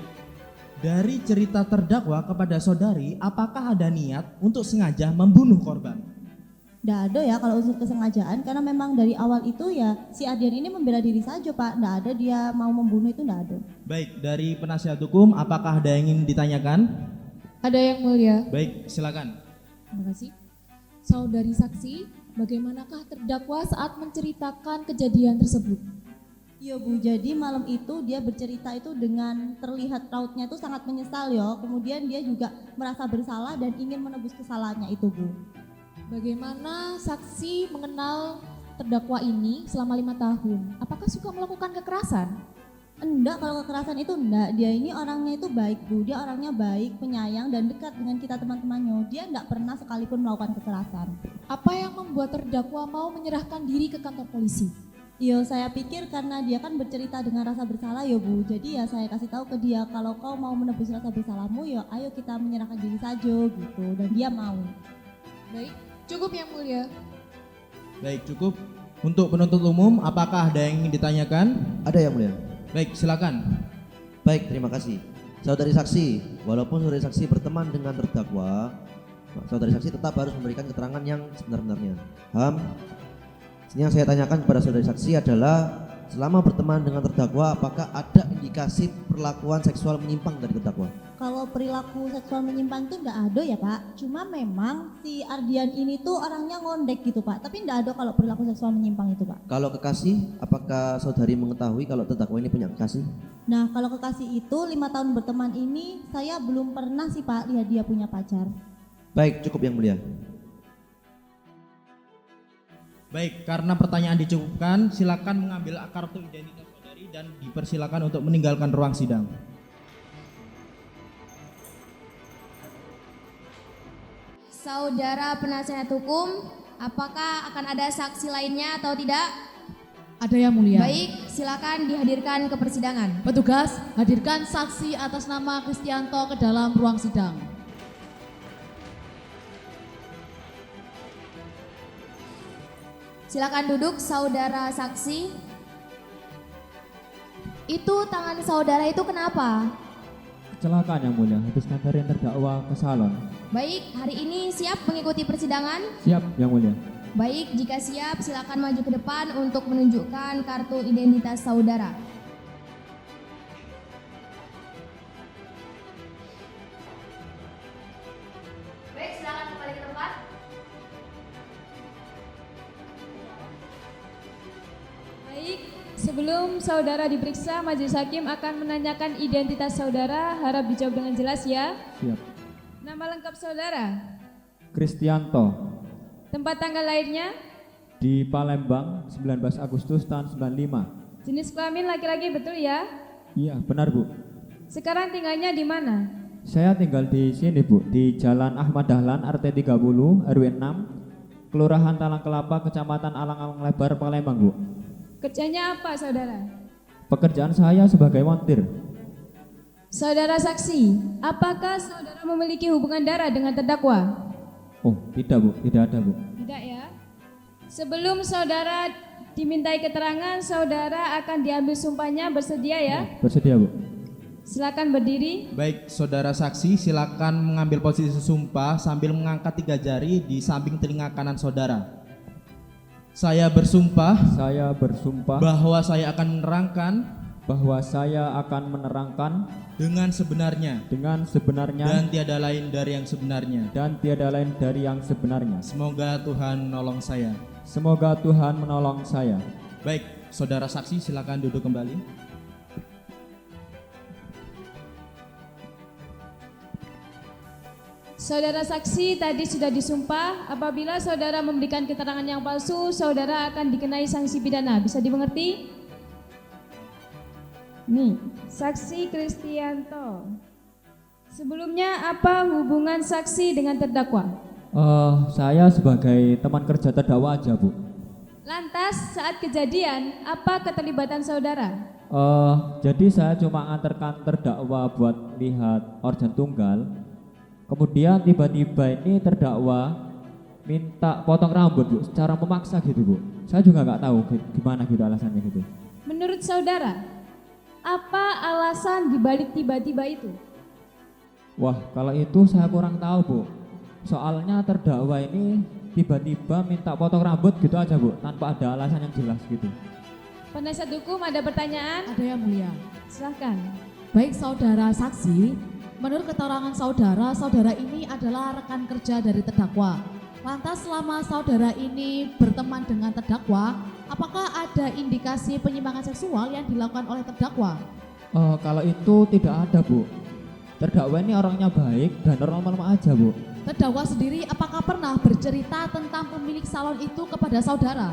dari cerita terdakwa kepada saudari, apakah ada niat untuk sengaja membunuh korban? Nggak ada ya kalau unsur kesengajaan, karena memang dari awal itu ya si Ardian ini membela diri saja Pak, nggak ada dia mau membunuh itu, nggak ada. Baik, dari penasihat hukum, apakah ada yang ingin ditanyakan? Ada yang mulia. Baik, silakan. Terima kasih. Saudari saksi, bagaimanakah terdakwa saat menceritakan kejadian tersebut? Iya Bu, jadi malam itu dia bercerita itu dengan terlihat rautnya itu sangat menyesal ya, kemudian dia juga merasa bersalah dan ingin menebus kesalahannya itu Bu. Bagaimana saksi mengenal terdakwa ini selama 5 tahun? Apakah suka melakukan kekerasan? Enggak, kalau kekerasan itu enggak, dia ini orangnya itu baik Bu, dia orangnya baik, penyayang dan dekat dengan kita teman-temannya, dia enggak pernah sekalipun melakukan kekerasan. Apa yang membuat terdakwa mau menyerahkan diri ke kantor polisi? Iya, saya pikir karena dia kan bercerita dengan rasa bersalah ya Bu, jadi ya saya kasih tahu ke dia kalau kau mau menebus rasa bersalahmu ya ayo kita menyerahkan diri saja gitu, dan dia mau. Baik, cukup Yang Mulia. Baik, cukup. Untuk penuntut umum, apakah ada yang ingin ditanyakan? Ada Yang Mulia. Baik, silakan. Baik, terima kasih. Saudari saksi, walaupun saudari saksi berteman dengan terdakwa, saudari saksi tetap harus memberikan keterangan yang sebenar-benarnya. Yang saya tanyakan kepada saudari saksi adalah selama berteman dengan terdakwa, apakah ada indikasi perlakuan seksual menyimpang dari terdakwa? Kalau perilaku seksual menyimpang itu enggak ada ya Pak, cuma memang si Ardian ini tuh orangnya ngondek gitu Pak, tapi enggak ada kalau perilaku seksual menyimpang itu Pak. Kalau kekasih, apakah saudari mengetahui kalau terdakwa ini punya kekasih? Nah kalau kekasih itu 5 tahun berteman ini saya belum pernah sih Pak lihat dia punya pacar. Baik, cukup Yang Mulia. Baik, karena pertanyaan dicukupkan, silakan mengambil kartu identitas saudari dan dipersilakan untuk meninggalkan ruang sidang. Saudara penasihat hukum, apakah akan ada saksi lainnya atau tidak? Ada yang mulia. Baik, silakan dihadirkan ke persidangan. Petugas, hadirkan saksi atas nama Kristianto ke dalam ruang sidang. Silakan duduk, saudara saksi. Itu tangan saudara itu kenapa? Kecelakaan yang mulia, habis nganterin terdakwa ke salon. Baik, hari ini siap mengikuti persidangan? Siap yang mulia. Baik, jika siap silakan maju ke depan untuk menunjukkan kartu identitas saudara. Baik, silakan kembali ke tempat. Baik, sebelum saudara diperiksa, majelis hakim akan menanyakan identitas saudara. Harap dijawab dengan jelas ya. Siap. Nama lengkap saudara, Kristianto, tempat tanggal lahirnya, di Palembang, 19 Agustus tahun 95. jenis kelamin laki-laki betul ya? Iya, benar Bu. Sekarang tinggalnya di mana? Saya tinggal di sini Bu, di Jalan Ahmad Dahlan, RT 30, RW 6, Kelurahan Talang Kelapa, Kecamatan Alang-Alang Lebar, Palembang Bu. Kerjanya apa saudara? Pekerjaan saya sebagai montir. Saudara saksi, apakah saudara memiliki hubungan darah dengan terdakwa? Oh, tidak Bu, tidak ada Bu. Tidak ya. Sebelum saudara dimintai keterangan, saudara akan diambil sumpahnya, bersedia ya? Bersedia Bu. Silakan berdiri. Baik, saudara saksi silakan mengambil posisi sumpah sambil mengangkat 3 jari di samping telinga kanan saudara. Saya bersumpah bahwa saya akan menerangkan dengan sebenarnya dan tiada lain dari yang sebenarnya. Semoga Tuhan menolong saya. Baik, saudara saksi silakan duduk kembali. Saudara saksi tadi sudah disumpah, apabila saudara memberikan keterangan yang palsu, saudara akan dikenai sanksi pidana. Bisa dimengerti? Nih, saksi Kristianto. Sebelumnya apa hubungan saksi dengan terdakwa? Saya sebagai teman kerja terdakwa aja Bu. Lantas saat kejadian, apa keterlibatan saudara? Jadi saya cuma nganterkan terdakwa buat lihat organ tunggal. Kemudian tiba-tiba ini terdakwa minta potong rambut Bu, secara memaksa gitu Bu. Saya juga nggak tahu gimana gitu alasannya gitu. Menurut saudara, apa alasan dibalik tiba-tiba itu? Wah, kalau itu saya kurang tahu Bu. Soalnya terdakwa ini tiba-tiba minta potong rambut gitu aja Bu, tanpa ada alasan yang jelas gitu. Penasihat hukum ada pertanyaan? Ada yang mulia. Silahkan. Baik saudara saksi, menurut keterangan saudara, saudara ini adalah rekan kerja dari terdakwa. Lantas selama saudara ini berteman dengan terdakwa, apakah ada indikasi penyimpangan seksual yang dilakukan oleh terdakwa? Kalau itu tidak ada Bu. Terdakwa ini orangnya baik dan normal aja Bu. Terdakwa sendiri apakah pernah bercerita tentang pemilik salon itu kepada saudara?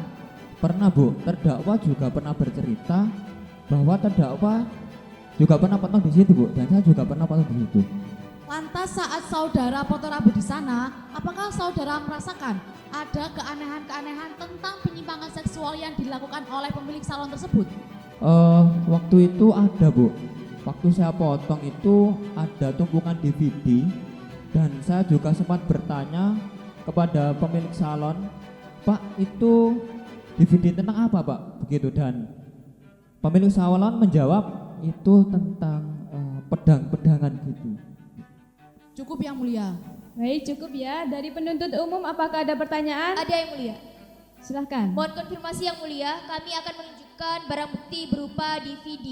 Pernah Bu, terdakwa juga pernah bercerita bahwa terdakwa juga pernah potong di situ Bu, dan saya juga pernah potong di situ. Lantas saat saudara potong rambut di sana, apakah saudara merasakan ada keanehan-keanehan tentang penyimpangan seksual yang dilakukan oleh pemilik salon tersebut? Waktu itu ada Bu. Waktu saya potong itu ada tumpukan DVD dan saya juga sempat bertanya kepada pemilik salon, Pak itu DVD tentang apa Pak? Begitu, dan pemilik salon menjawab itu tentang pedang-pedangan gitu. Cukup yang mulia. Baik, cukup ya. Dari penuntut umum apakah ada pertanyaan? Ada yang mulia. Silahkan. Mohon konfirmasi yang mulia, kami akan menunjukkan barang bukti berupa DVD.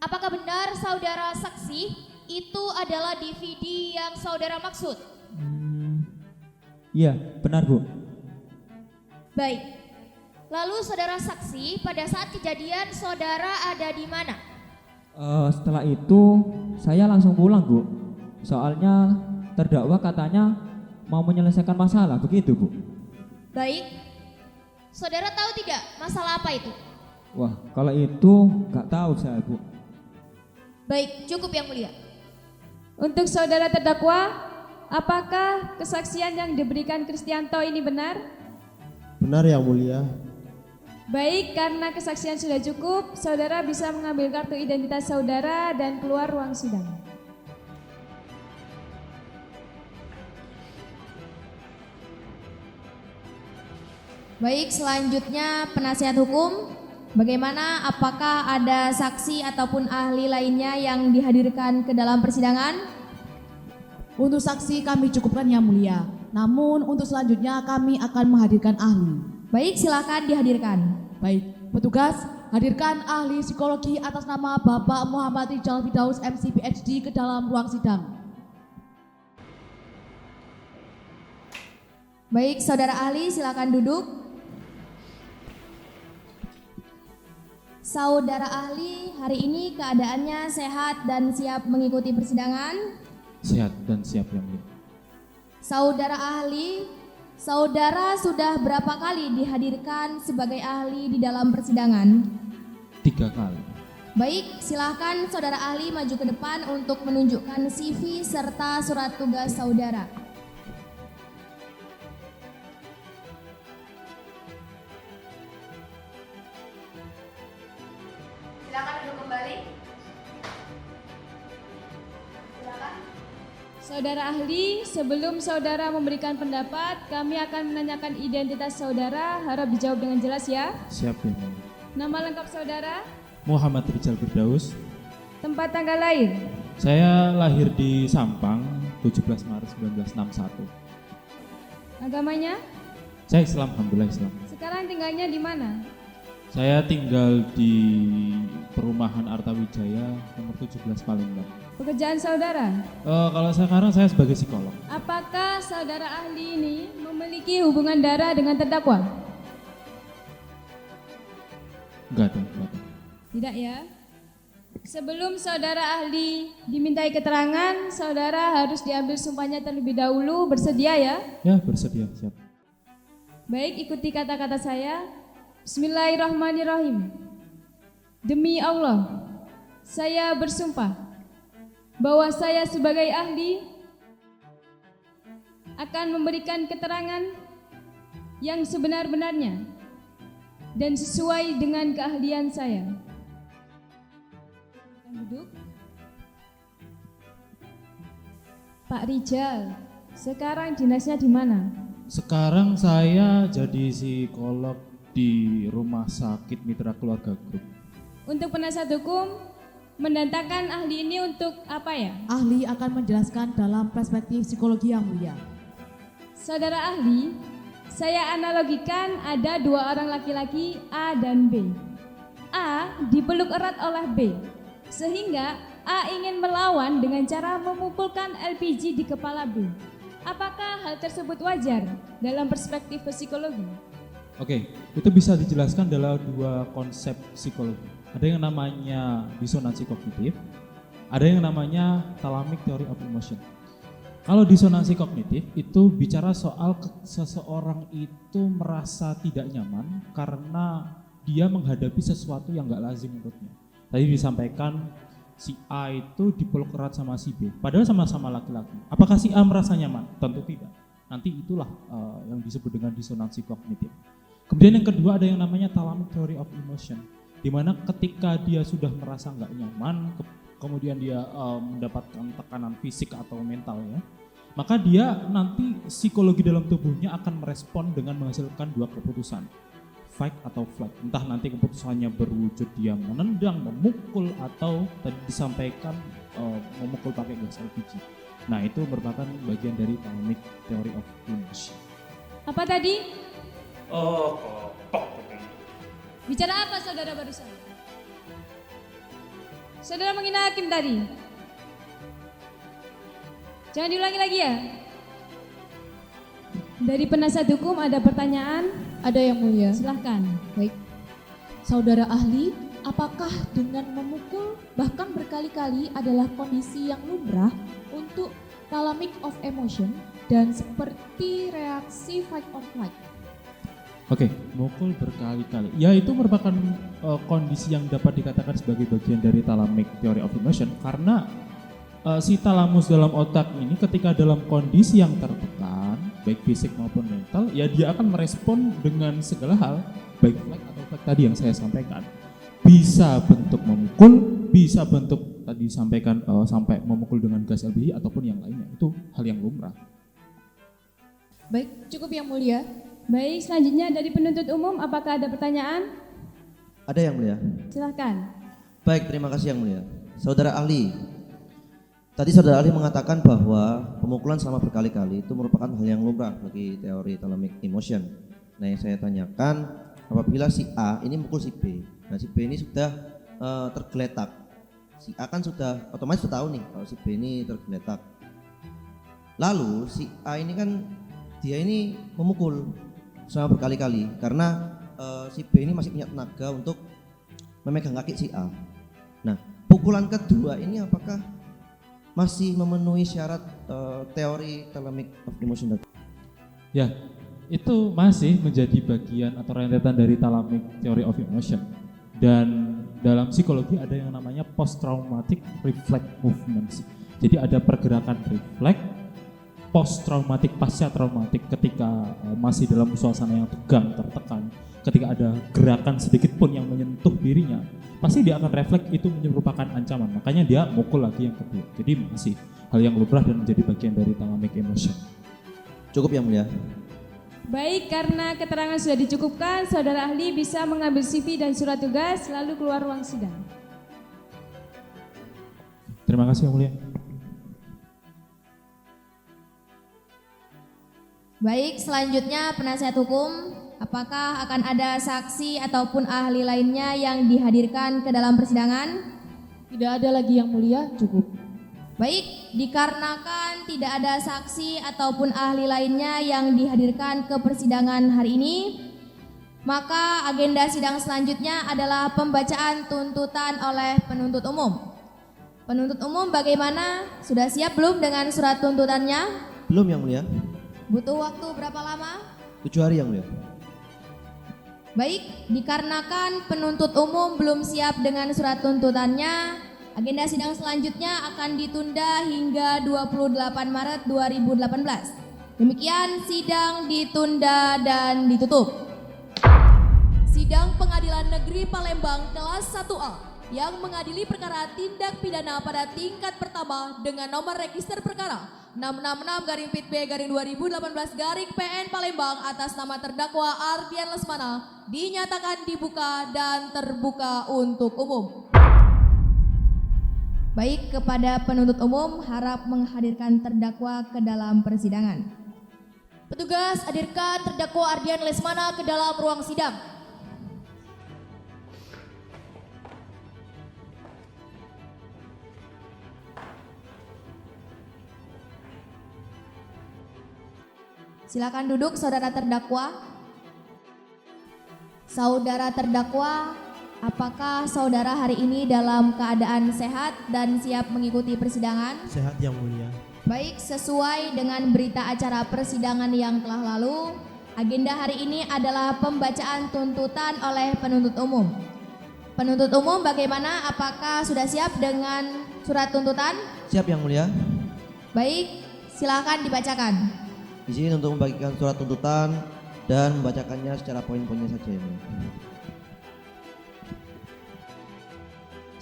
Apakah benar saudara saksi itu adalah DVD yang saudara maksud? Iya, benar Bu. Baik. Lalu saudara saksi, pada saat kejadian saudara ada di mana? Setelah itu saya langsung pulang Bu. Soalnya terdakwa katanya mau menyelesaikan masalah, begitu Bu. Baik. Saudara tahu tidak masalah apa itu? Wah, kalau itu nggak tahu saya Bu. Baik, cukup yang mulia. Untuk saudara terdakwa, apakah kesaksian yang diberikan Kristianto ini benar? Benar yang mulia. Baik, karena kesaksian sudah cukup, saudara bisa mengambil kartu identitas saudara dan keluar ruang sidang. Baik, selanjutnya penasihat hukum. Bagaimana, apakah ada saksi ataupun ahli lainnya yang dihadirkan ke dalam persidangan? Untuk saksi kami cukupkan Yang Mulia. Namun untuk selanjutnya kami akan menghadirkan ahli. Baik, silakan dihadirkan. Baik, petugas, hadirkan ahli psikologi atas nama Bapak Muhammad Rijal Firdaus MC PhD ke dalam ruang sidang. Baik, saudara ahli silakan duduk. Saudara ahli, hari ini keadaannya sehat dan siap mengikuti persidangan? Sehat dan siap Yang Mulia. Saudara ahli, saudara sudah berapa kali dihadirkan sebagai ahli di dalam persidangan? 3 kali. Baik, silakan saudara ahli maju ke depan untuk menunjukkan CV serta surat tugas saudara. Silakan duduk kembali. Silakan. Saudara ahli, sebelum saudara memberikan pendapat, kami akan menanyakan identitas saudara, harap dijawab dengan jelas ya. Siap Yang Mulia. Nama lengkap saudara, Muhammad Rijal Firdaus. tempat tanggal lahir, Saya lahir di Sampang 17 Maret 1961. agamanya, Saya Islam, alhamdulillah Islam. sekarang tinggalnya di mana? Saya tinggal di perumahan Artawijaya nomor 17 Palembang. Pekerjaan saudara, Kalau sekarang saya sebagai psikolog. apakah saudara ahli ini memiliki hubungan darah dengan terdakwa? Enggak ada, enggak ada. Tidak ya. Sebelum saudara ahli dimintai keterangan, saudara harus diambil sumpahnya terlebih dahulu. Bersedia ya? Ya, bersedia, siap. Baik, ikuti kata-kata saya. Bismillahirrahmanirrahim. Demi Allah, saya bersumpah bahwa saya sebagai ahli akan memberikan keterangan yang sebenar-benarnya dan sesuai dengan keahlian saya. Duduk. Pak Rijal, sekarang dinasnya di mana? Sekarang saya jadi psikolog di Rumah Sakit Mitra Keluarga Group. Untuk penasihat hukum, mendatangkan ahli ini untuk apa ya? Ahli akan menjelaskan dalam perspektif psikologi Yang Mulia. Saudara ahli, saya analogikan ada 2 orang laki-laki A dan B. A dipeluk erat oleh B, sehingga A ingin melawan dengan cara memukulkan LPG di kepala B. Apakah hal tersebut wajar dalam perspektif psikologi? Oke, itu bisa dijelaskan dalam 2 konsep psikologi. Ada yang namanya disonansi kognitif, ada yang namanya thalamic theory of emotion. Kalau disonansi kognitif itu bicara soal seseorang itu merasa tidak nyaman karena dia menghadapi sesuatu yang gak lazim menurutnya. Tadi disampaikan si A itu dipeluk erat sama si B, padahal sama-sama laki-laki. Apakah si A merasa nyaman? Tentu tidak. Nanti itulah yang disebut dengan disonansi kognitif. Kemudian yang kedua ada yang namanya thalamic theory of emotion, di mana ketika dia sudah merasa nggak nyaman, kemudian dia mendapatkan tekanan fisik atau mental ya, maka dia nanti psikologi dalam tubuhnya akan merespon dengan menghasilkan 2 keputusan, fight atau flight. Entah nanti keputusannya berwujud dia menendang, memukul, atau tadi disampaikan memukul pakai gas LPG. Nah itu merupakan bagian dari thalamic theory of emotion. Apa tadi? Oh, kopok. Bicara apa saudara barusan? Saudara menghina hakim tadi. Jangan diulangi lagi ya. Dari penasihat hukum ada pertanyaan? Ada Yang Mulia. Silahkan. Baik. Saudara ahli, apakah dengan memukul bahkan berkali-kali adalah kondisi yang lumrah untuk thalamic of emotion dan seperti reaksi fight or flight? Oke, mukul berkali-kali. Ya itu merupakan kondisi yang dapat dikatakan sebagai bagian dari thalamic theory of emotion karena si talamus dalam otak ini ketika dalam kondisi yang tertekan, baik fisik maupun mental, ya dia akan merespon dengan segala hal, baik flight atau refleks tadi yang saya sampaikan. Bisa bentuk memukul, bisa bentuk tadi disampaikan sampai memukul dengan gas LPG ataupun yang lainnya. Itu hal yang lumrah. Baik, cukup yang mulia. Baik, selanjutnya dari penuntut umum, apakah ada pertanyaan? Ada yang mulia. Silahkan. Baik, terima kasih yang mulia. Saudara ahli, tadi saudara ahli mengatakan bahwa pemukulan selama berkali-kali itu merupakan hal yang lumrah bagi teori thalamic emotion. Nah, yang saya tanyakan, apabila si A ini mukul si B, nah si B ini sudah tergeletak, si A kan sudah otomatis sudah tahu nih kalau si B ini tergeletak. Lalu si A ini kan dia ini memukul selama berkali-kali karena si B ini masih punya tenaga untuk memegang kaki si A. Nah, pukulan kedua ini apakah masih memenuhi syarat teori thalamic of emotion? Ya, itu masih menjadi bagian atau rentetan dari thalamic theory of emotion. Dan dalam psikologi ada yang namanya post traumatic reflex movements. Jadi ada pergerakan refleks post traumatik, pasca traumatik ketika masih dalam suasana yang tegang, tertekan, ketika ada gerakan sedikit pun yang menyentuh dirinya, pasti dia akan refleks itu merupakan ancaman. Makanya dia mukul lagi yang kedua. Jadi masih hal yang lumrah dan menjadi bagian dari thalamic emotion. Cukup yang mulia. Baik, karena keterangan sudah dicukupkan, saudara ahli bisa mengambil CV dan surat tugas lalu keluar ruang sidang. Terima kasih yang mulia. Baik, selanjutnya penasihat hukum, apakah akan ada saksi ataupun ahli lainnya yang dihadirkan ke dalam persidangan? Tidak ada lagi yang mulia, cukup. Baik, dikarenakan tidak ada saksi ataupun ahli lainnya yang dihadirkan ke persidangan hari ini, maka agenda sidang selanjutnya adalah pembacaan tuntutan oleh penuntut umum. Penuntut umum bagaimana? Sudah siap belum dengan surat tuntutannya? Belum yang mulia. Butuh waktu berapa lama? 7 hari yang mulia. Baik, dikarenakan penuntut umum belum siap dengan surat tuntutannya, agenda sidang selanjutnya akan ditunda hingga 28 Maret 2018. Demikian sidang ditunda dan ditutup. Sidang Pengadilan Negeri Palembang kelas 1A yang mengadili perkara tindak pidana pada tingkat pertama dengan nomor register perkara 666-PIT-2018-PN Palembang atas nama terdakwa Ardian Lesmana dinyatakan dibuka dan terbuka untuk umum. Baik, kepada penuntut umum harap menghadirkan terdakwa ke dalam persidangan. Petugas, hadirkan terdakwa Ardian Lesmana ke dalam ruang sidang. Silakan duduk, saudara terdakwa. Saudara terdakwa, apakah saudara hari ini dalam keadaan sehat dan siap mengikuti persidangan? Sehat yang mulia. Baik, sesuai dengan berita acara persidangan yang telah lalu, agenda hari ini adalah pembacaan tuntutan oleh penuntut umum. Penuntut umum bagaimana? Apakah sudah siap dengan surat tuntutan? Siap yang mulia. Baik, silakan dibacakan. Izin untuk membagikan surat tuntutan dan membacakannya secara poin-poinnya saja ya.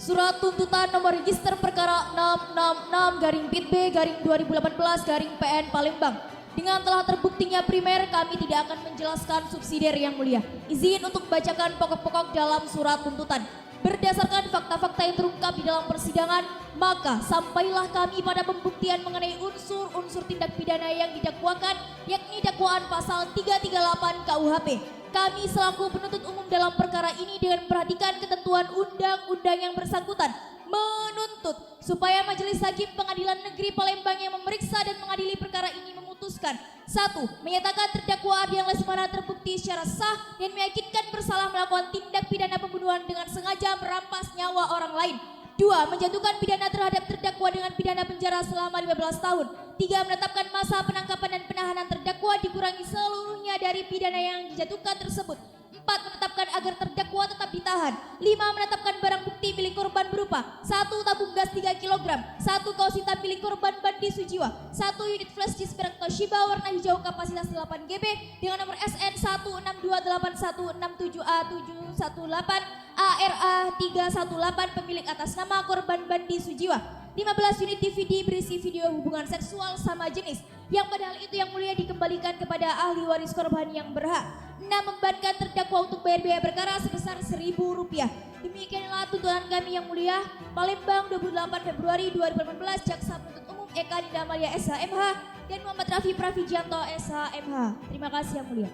Surat tuntutan nomor register perkara 666-PIT-2018-PN Palembang. Dengan telah terbuktinya primer, kami tidak akan menjelaskan subsidiar yang mulia. Izin untuk membacakan pokok-pokok dalam surat tuntutan. Berdasarkan fakta-fakta yang terungkap di dalam persidangan, maka sampailah kami pada pembuktian mengenai unsur-unsur tindak pidana yang didakwakan, yakni dakwaan pasal 338 KUHP. Kami selaku penuntut umum dalam perkara ini dengan memperhatikan ketentuan undang-undang yang bersangkutan, menuntut supaya Majelis Hakim Pengadilan Negeri Palembang yang memeriksa dan mengadili perkara ini memutuskan: 1. Menyatakan terdakwa Ardian Lesmana terbukti secara sah dan meyakinkan bersalah melakukan tindak pidana pembunuhan dengan sengaja merampas nyawa orang lain. 2. Menjatuhkan pidana terhadap terdakwa dengan pidana penjara selama 15 tahun. 3. Menetapkan masa penangkapan dan penahanan terdakwa dikurangi seluruhnya dari pidana yang dijatuhkan tersebut. 4. Menetapkan agar terdakwa tetap ditahan. 5. Menetapkan barang bukti milik korban berupa 1. Tabung gas 3 kg, 1. kaos hitam milik korban Bandi Sujiwa, 1. unit flash disk merek Toshiba warna hijau kapasitas 8 GB dengan nomor SN 1628167A718 ARA 318 pemilik atas nama korban Bandi Sujiwa. 15 unit DVD berisi video hubungan seksual sama jenis yang padahal itu yang mulia dikembalikan kepada ahli waris korban yang berhak. 6. Membebankan terdakwa untuk bayar biaya perkara sebesar Rp1.000. Demikianlah tuntutan kami yang mulia. Palembang 28 Februari 2018. Jaksa Penuntut Umum Eka Dinda Amalia SH.MH dan Muhammad Rafi Pravijanto SH.MH. Terima kasih yang mulia.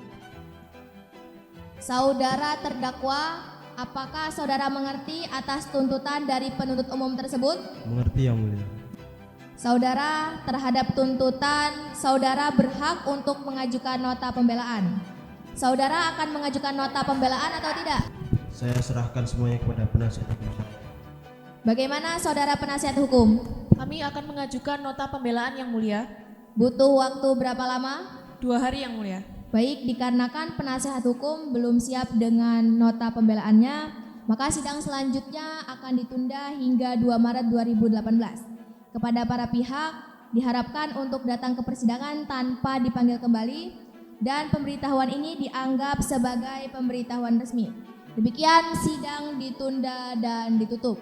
Saudara terdakwa, apakah saudara mengerti atas tuntutan dari penuntut umum tersebut? Mengerti yang mulia. Saudara, terhadap tuntutan, saudara berhak untuk mengajukan nota pembelaan. Saudara akan mengajukan nota pembelaan atau tidak? Saya serahkan semuanya kepada penasihat hukum saya. Bagaimana saudara penasihat hukum? Kami akan mengajukan nota pembelaan yang mulia. Butuh waktu berapa lama? 2 hari yang mulia. Baik, dikarenakan penasihat hukum belum siap dengan nota pembelaannya, maka sidang selanjutnya akan ditunda hingga 2 Maret 2018. Kepada para pihak, diharapkan untuk datang ke persidangan tanpa dipanggil kembali dan pemberitahuan ini dianggap sebagai pemberitahuan resmi. Demikian sidang ditunda dan ditutup.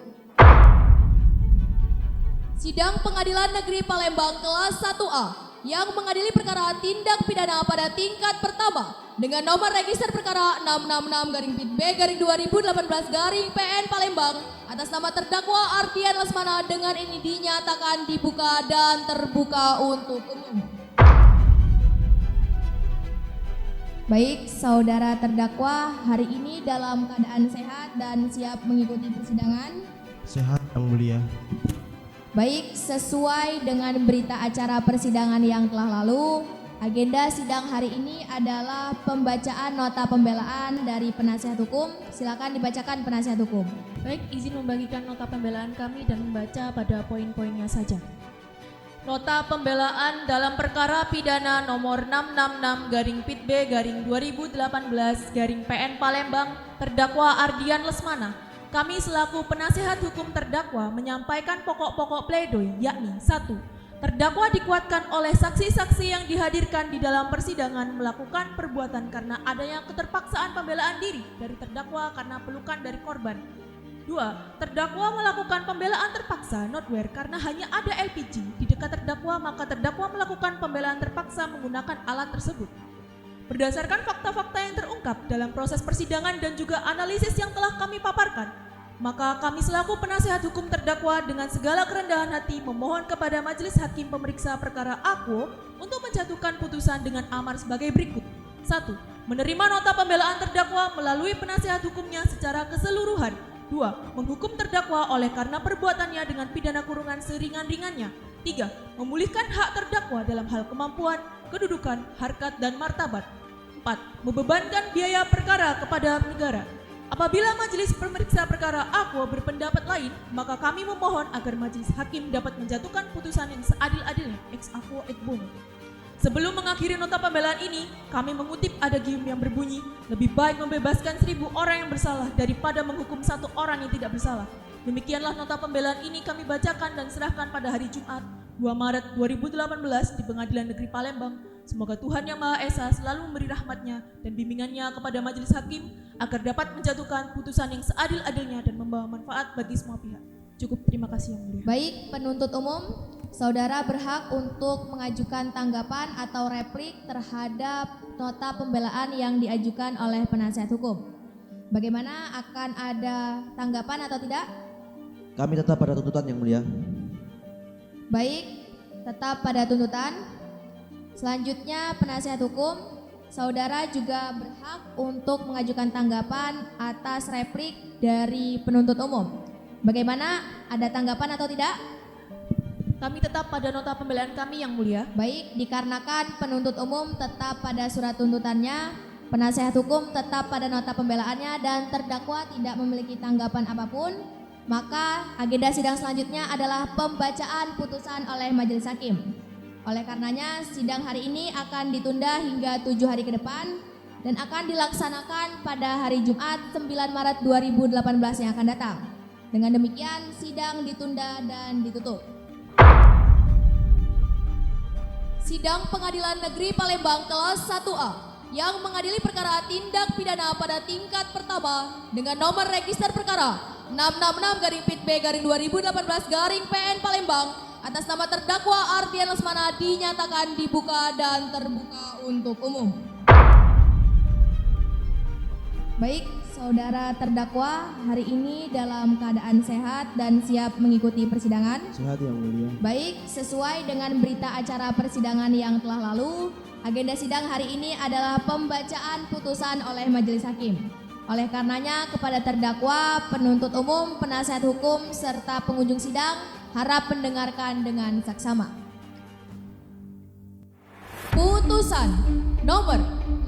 Sidang Pengadilan Negeri Palembang kelas 1A yang mengadili perkara tindak pidana pada tingkat pertama dengan nomor register perkara 666-B-2018-PN Palembang atas nama terdakwa Ardian Lesmana dengan ini dinyatakan dibuka dan terbuka untuk umum. Baik, saudara terdakwa hari ini dalam keadaan sehat dan siap mengikuti persidangan? Sehat yang mulia. Baik, sesuai dengan berita acara persidangan yang telah lalu, agenda sidang hari ini adalah pembacaan nota pembelaan dari penasihat hukum. Silakan dibacakan penasihat hukum. Baik, izin membagikan nota pembelaan kami dan membaca pada poin-poinnya saja. Nota pembelaan dalam perkara pidana nomor 666-PIT-B-2018-PN Palembang terdakwa Ardian Lesmana. Kami selaku penasihat hukum terdakwa menyampaikan pokok-pokok pledoi, yakni 1. Terdakwa dikuatkan oleh saksi-saksi yang dihadirkan di dalam persidangan melakukan perbuatan karena adanya keterpaksaan pembelaan diri dari terdakwa karena pelukan dari korban. 2. Terdakwa melakukan pembelaan terpaksa notware karena hanya ada LPG di dekat terdakwa, maka terdakwa melakukan pembelaan terpaksa menggunakan alat tersebut. Berdasarkan fakta-fakta yang terungkap dalam proses persidangan dan juga analisis yang telah kami paparkan, maka kami selaku penasihat hukum terdakwa dengan segala kerendahan hati memohon kepada Majelis Hakim Pemeriksa Perkara Aquo untuk menjatuhkan putusan dengan amar sebagai berikut. 1. Menerima nota pembelaan terdakwa melalui penasihat hukumnya secara keseluruhan. 2. Menghukum terdakwa oleh karena perbuatannya dengan pidana kurungan seringan-ringannya. 3. Memulihkan hak terdakwa dalam hal kemampuan, kedudukan, harkat, dan martabat. 4. Membebankan biaya perkara kepada negara. Apabila Majelis Pemeriksa Perkara Aquo berpendapat lain, maka kami memohon agar Majelis Hakim dapat menjatuhkan putusan yang seadil-adilnya ex aquo et bono. Sebelum mengakhiri nota pembelaan ini, kami mengutip adagium yang berbunyi, lebih baik membebaskan 1000 orang yang bersalah daripada menghukum 1 orang yang tidak bersalah. Demikianlah nota pembelaan ini kami bacakan dan serahkan pada hari Jumat 2 Maret 2018 di Pengadilan Negeri Palembang. Semoga Tuhan Yang Maha Esa selalu memberi rahmatnya dan bimbingannya kepada majelis hakim agar dapat menjatuhkan putusan yang seadil-adilnya dan membawa manfaat bagi semua pihak. Cukup, terima kasih yang mulia. Baik, penuntut umum, saudara berhak untuk mengajukan tanggapan atau replik terhadap nota pembelaan yang diajukan oleh penasihat hukum. Bagaimana, akan ada tanggapan atau tidak? Kami tetap pada tuntutan yang mulia. Baik, tetap pada tuntutan. Selanjutnya penasihat hukum, saudara juga berhak untuk mengajukan tanggapan atas replik dari penuntut umum. Bagaimana, ada tanggapan atau tidak? Kami tetap pada nota pembelaan kami yang mulia. Baik, dikarenakan penuntut umum tetap pada surat tuntutannya, penasihat hukum tetap pada nota pembelaannya dan terdakwa tidak memiliki tanggapan apapun, maka agenda sidang selanjutnya adalah pembacaan putusan oleh majelis hakim. Oleh karenanya sidang hari ini akan ditunda hingga 7 hari ke depan dan akan dilaksanakan pada hari Jumat 9 Maret 2018 yang akan datang. Dengan demikian, sidang ditunda dan ditutup. Sidang Pengadilan Negeri Palembang kelas 1A yang mengadili perkara tindak pidana pada tingkat pertama dengan nomor register perkara 666-PIT-B-2018-PN Palembang atas nama terdakwa Ardian Lesmana dinyatakan dibuka dan terbuka untuk umum. Baik, saudara terdakwa hari ini dalam keadaan sehat dan siap mengikuti persidangan. Sehat yang mulia. Baik, sesuai dengan berita acara persidangan yang telah lalu, agenda sidang hari ini adalah pembacaan putusan oleh majelis hakim. Oleh karenanya, kepada terdakwa, penuntut umum, penasihat hukum, serta pengunjung sidang harap mendengarkan dengan saksama. Putusan nomor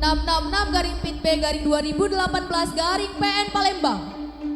666-PIT-B-2018-PN Palembang.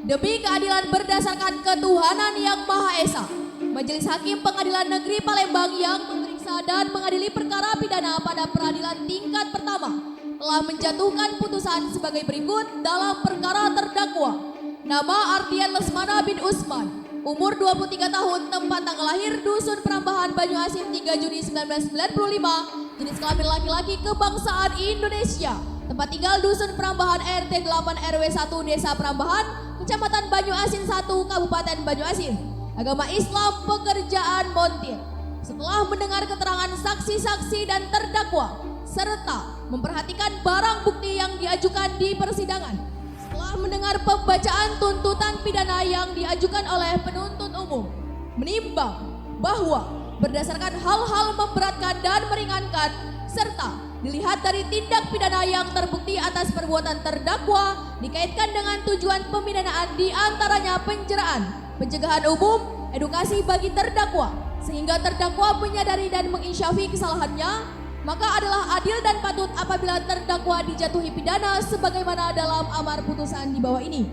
Demi keadilan berdasarkan ketuhanan yang Maha Esa, Majelis Hakim Pengadilan Negeri Palembang yang memeriksa dan mengadili perkara pidana pada peradilan tingkat pertama telah menjatuhkan putusan sebagai berikut dalam perkara terdakwa nama Ardian Lesmana bin Usman, umur 23 tahun, tempat tanggal lahir Dusun Perambahan Banyuasin 3 Juni 1995, jenis kelamin laki-laki, kebangsaan Indonesia, tempat tinggal Dusun Perambahan RT 8 RW 1 Desa Perambahan, Kecamatan Banyuasin 1, Kabupaten Banyuasin, agama Islam, pekerjaan montir. Setelah mendengar keterangan saksi-saksi dan terdakwa, serta memperhatikan barang bukti yang diajukan di persidangan, setelah mendengar pembacaan tuntutan pidana yang diajukan oleh penuntut umum, menimbang bahwa berdasarkan hal-hal memberatkan dan meringankan, serta dilihat dari tindak pidana yang terbukti atas perbuatan terdakwa dikaitkan dengan tujuan pemidanaan diantaranya penjeraan, pencegahan umum, edukasi bagi terdakwa, sehingga terdakwa menyadari dan menginsyafi kesalahannya, maka adalah adil dan patut apabila terdakwa dijatuhi pidana sebagaimana dalam amar putusan di bawah ini.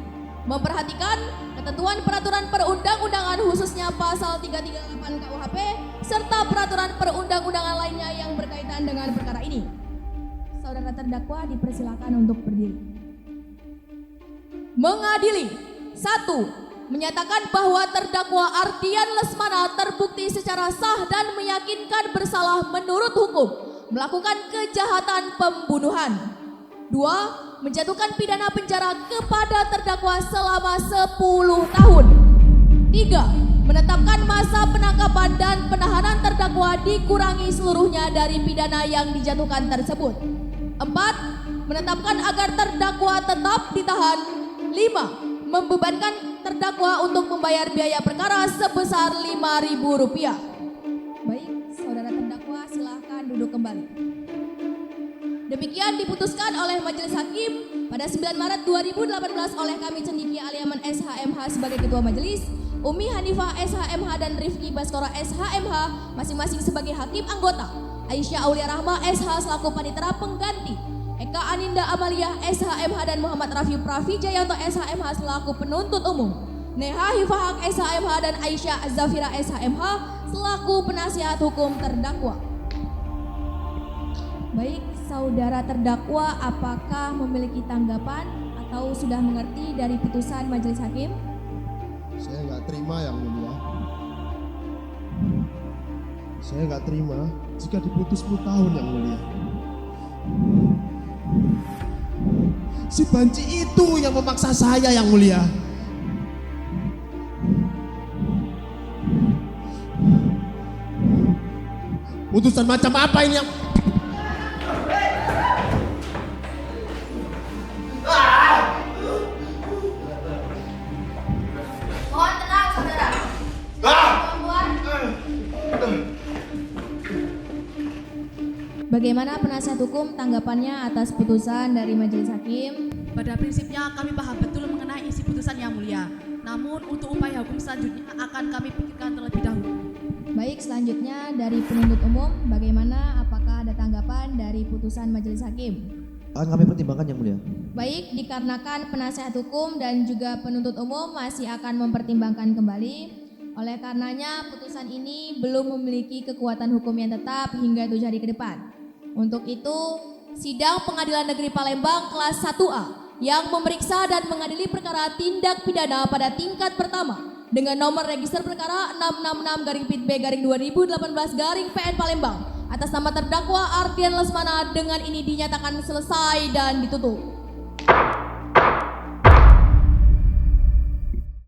Memperhatikan ketentuan peraturan perundang-undangan khususnya pasal 338 KUHP serta peraturan perundang-undangan lainnya yang berkaitan dengan perkara ini. Saudara terdakwa dipersilakan untuk berdiri. Mengadili. 1. Menyatakan bahwa terdakwa Ardian Lesmana terbukti secara sah dan meyakinkan bersalah menurut hukum melakukan kejahatan pembunuhan. 2. Menjatuhkan pidana penjara kepada terdakwa selama 10 tahun. 3. Menetapkan masa penangkapan dan penahanan terdakwa dikurangi seluruhnya dari pidana yang dijatuhkan tersebut. 4. Menetapkan agar terdakwa tetap ditahan. 5. Membebankan terdakwa untuk membayar biaya perkara sebesar Rp5.000. Baik, saudara terdakwa silahkan duduk kembali. Demikian diputuskan oleh Majelis Hakim pada 9 Maret 2018 oleh kami Cendikia Aliaman SHMH sebagai Ketua Majelis, Umi Hanifah SHMH dan Rifki Baskoro SHMH masing-masing sebagai Hakim Anggota, Aisyah Aulia Rahma SH selaku Panitera Pengganti, Eka Aninda Amalia SHMH dan Muhammad Rafi Pravi Jayanto SHMH selaku Penuntut Umum, Neha Hifahak SHMH dan Aisyah Zafira SHMH selaku Penasihat Hukum terdakwa. Baik, saudara terdakwa apakah memiliki tanggapan atau sudah mengerti dari putusan Majelis Hakim? Saya nggak terima yang mulia. Saya nggak terima jika diputus 10 tahun yang mulia. Si banci itu yang memaksa saya yang mulia. Putusan macam apa ini yang Mohon tenang, saudara. Bagaimana penasihat hukum tanggapannya atas putusan dari Majelis Hakim? Pada prinsipnya kami paham betul mengenai isi putusan yang mulia. Namun untuk upaya hukum selanjutnya akan kami pikirkan terlebih dahulu. Baik, selanjutnya dari penuntut umum, bagaimana, apakah ada tanggapan dari putusan Majelis Hakim? Akan kami pertimbangkan yang mulia. Baik, dikarenakan penasihat hukum dan juga penuntut umum masih akan mempertimbangkan kembali, oleh karenanya putusan ini belum memiliki kekuatan hukum yang tetap hingga 7 hari ke depan. Untuk itu, Sidang Pengadilan Negeri Palembang kelas 1A yang memeriksa dan mengadili perkara tindak pidana pada tingkat pertama dengan nomor register perkara 666-PIB-2018-PN Palembang atas nama terdakwa Ardian Lesmana dengan ini dinyatakan selesai dan ditutup.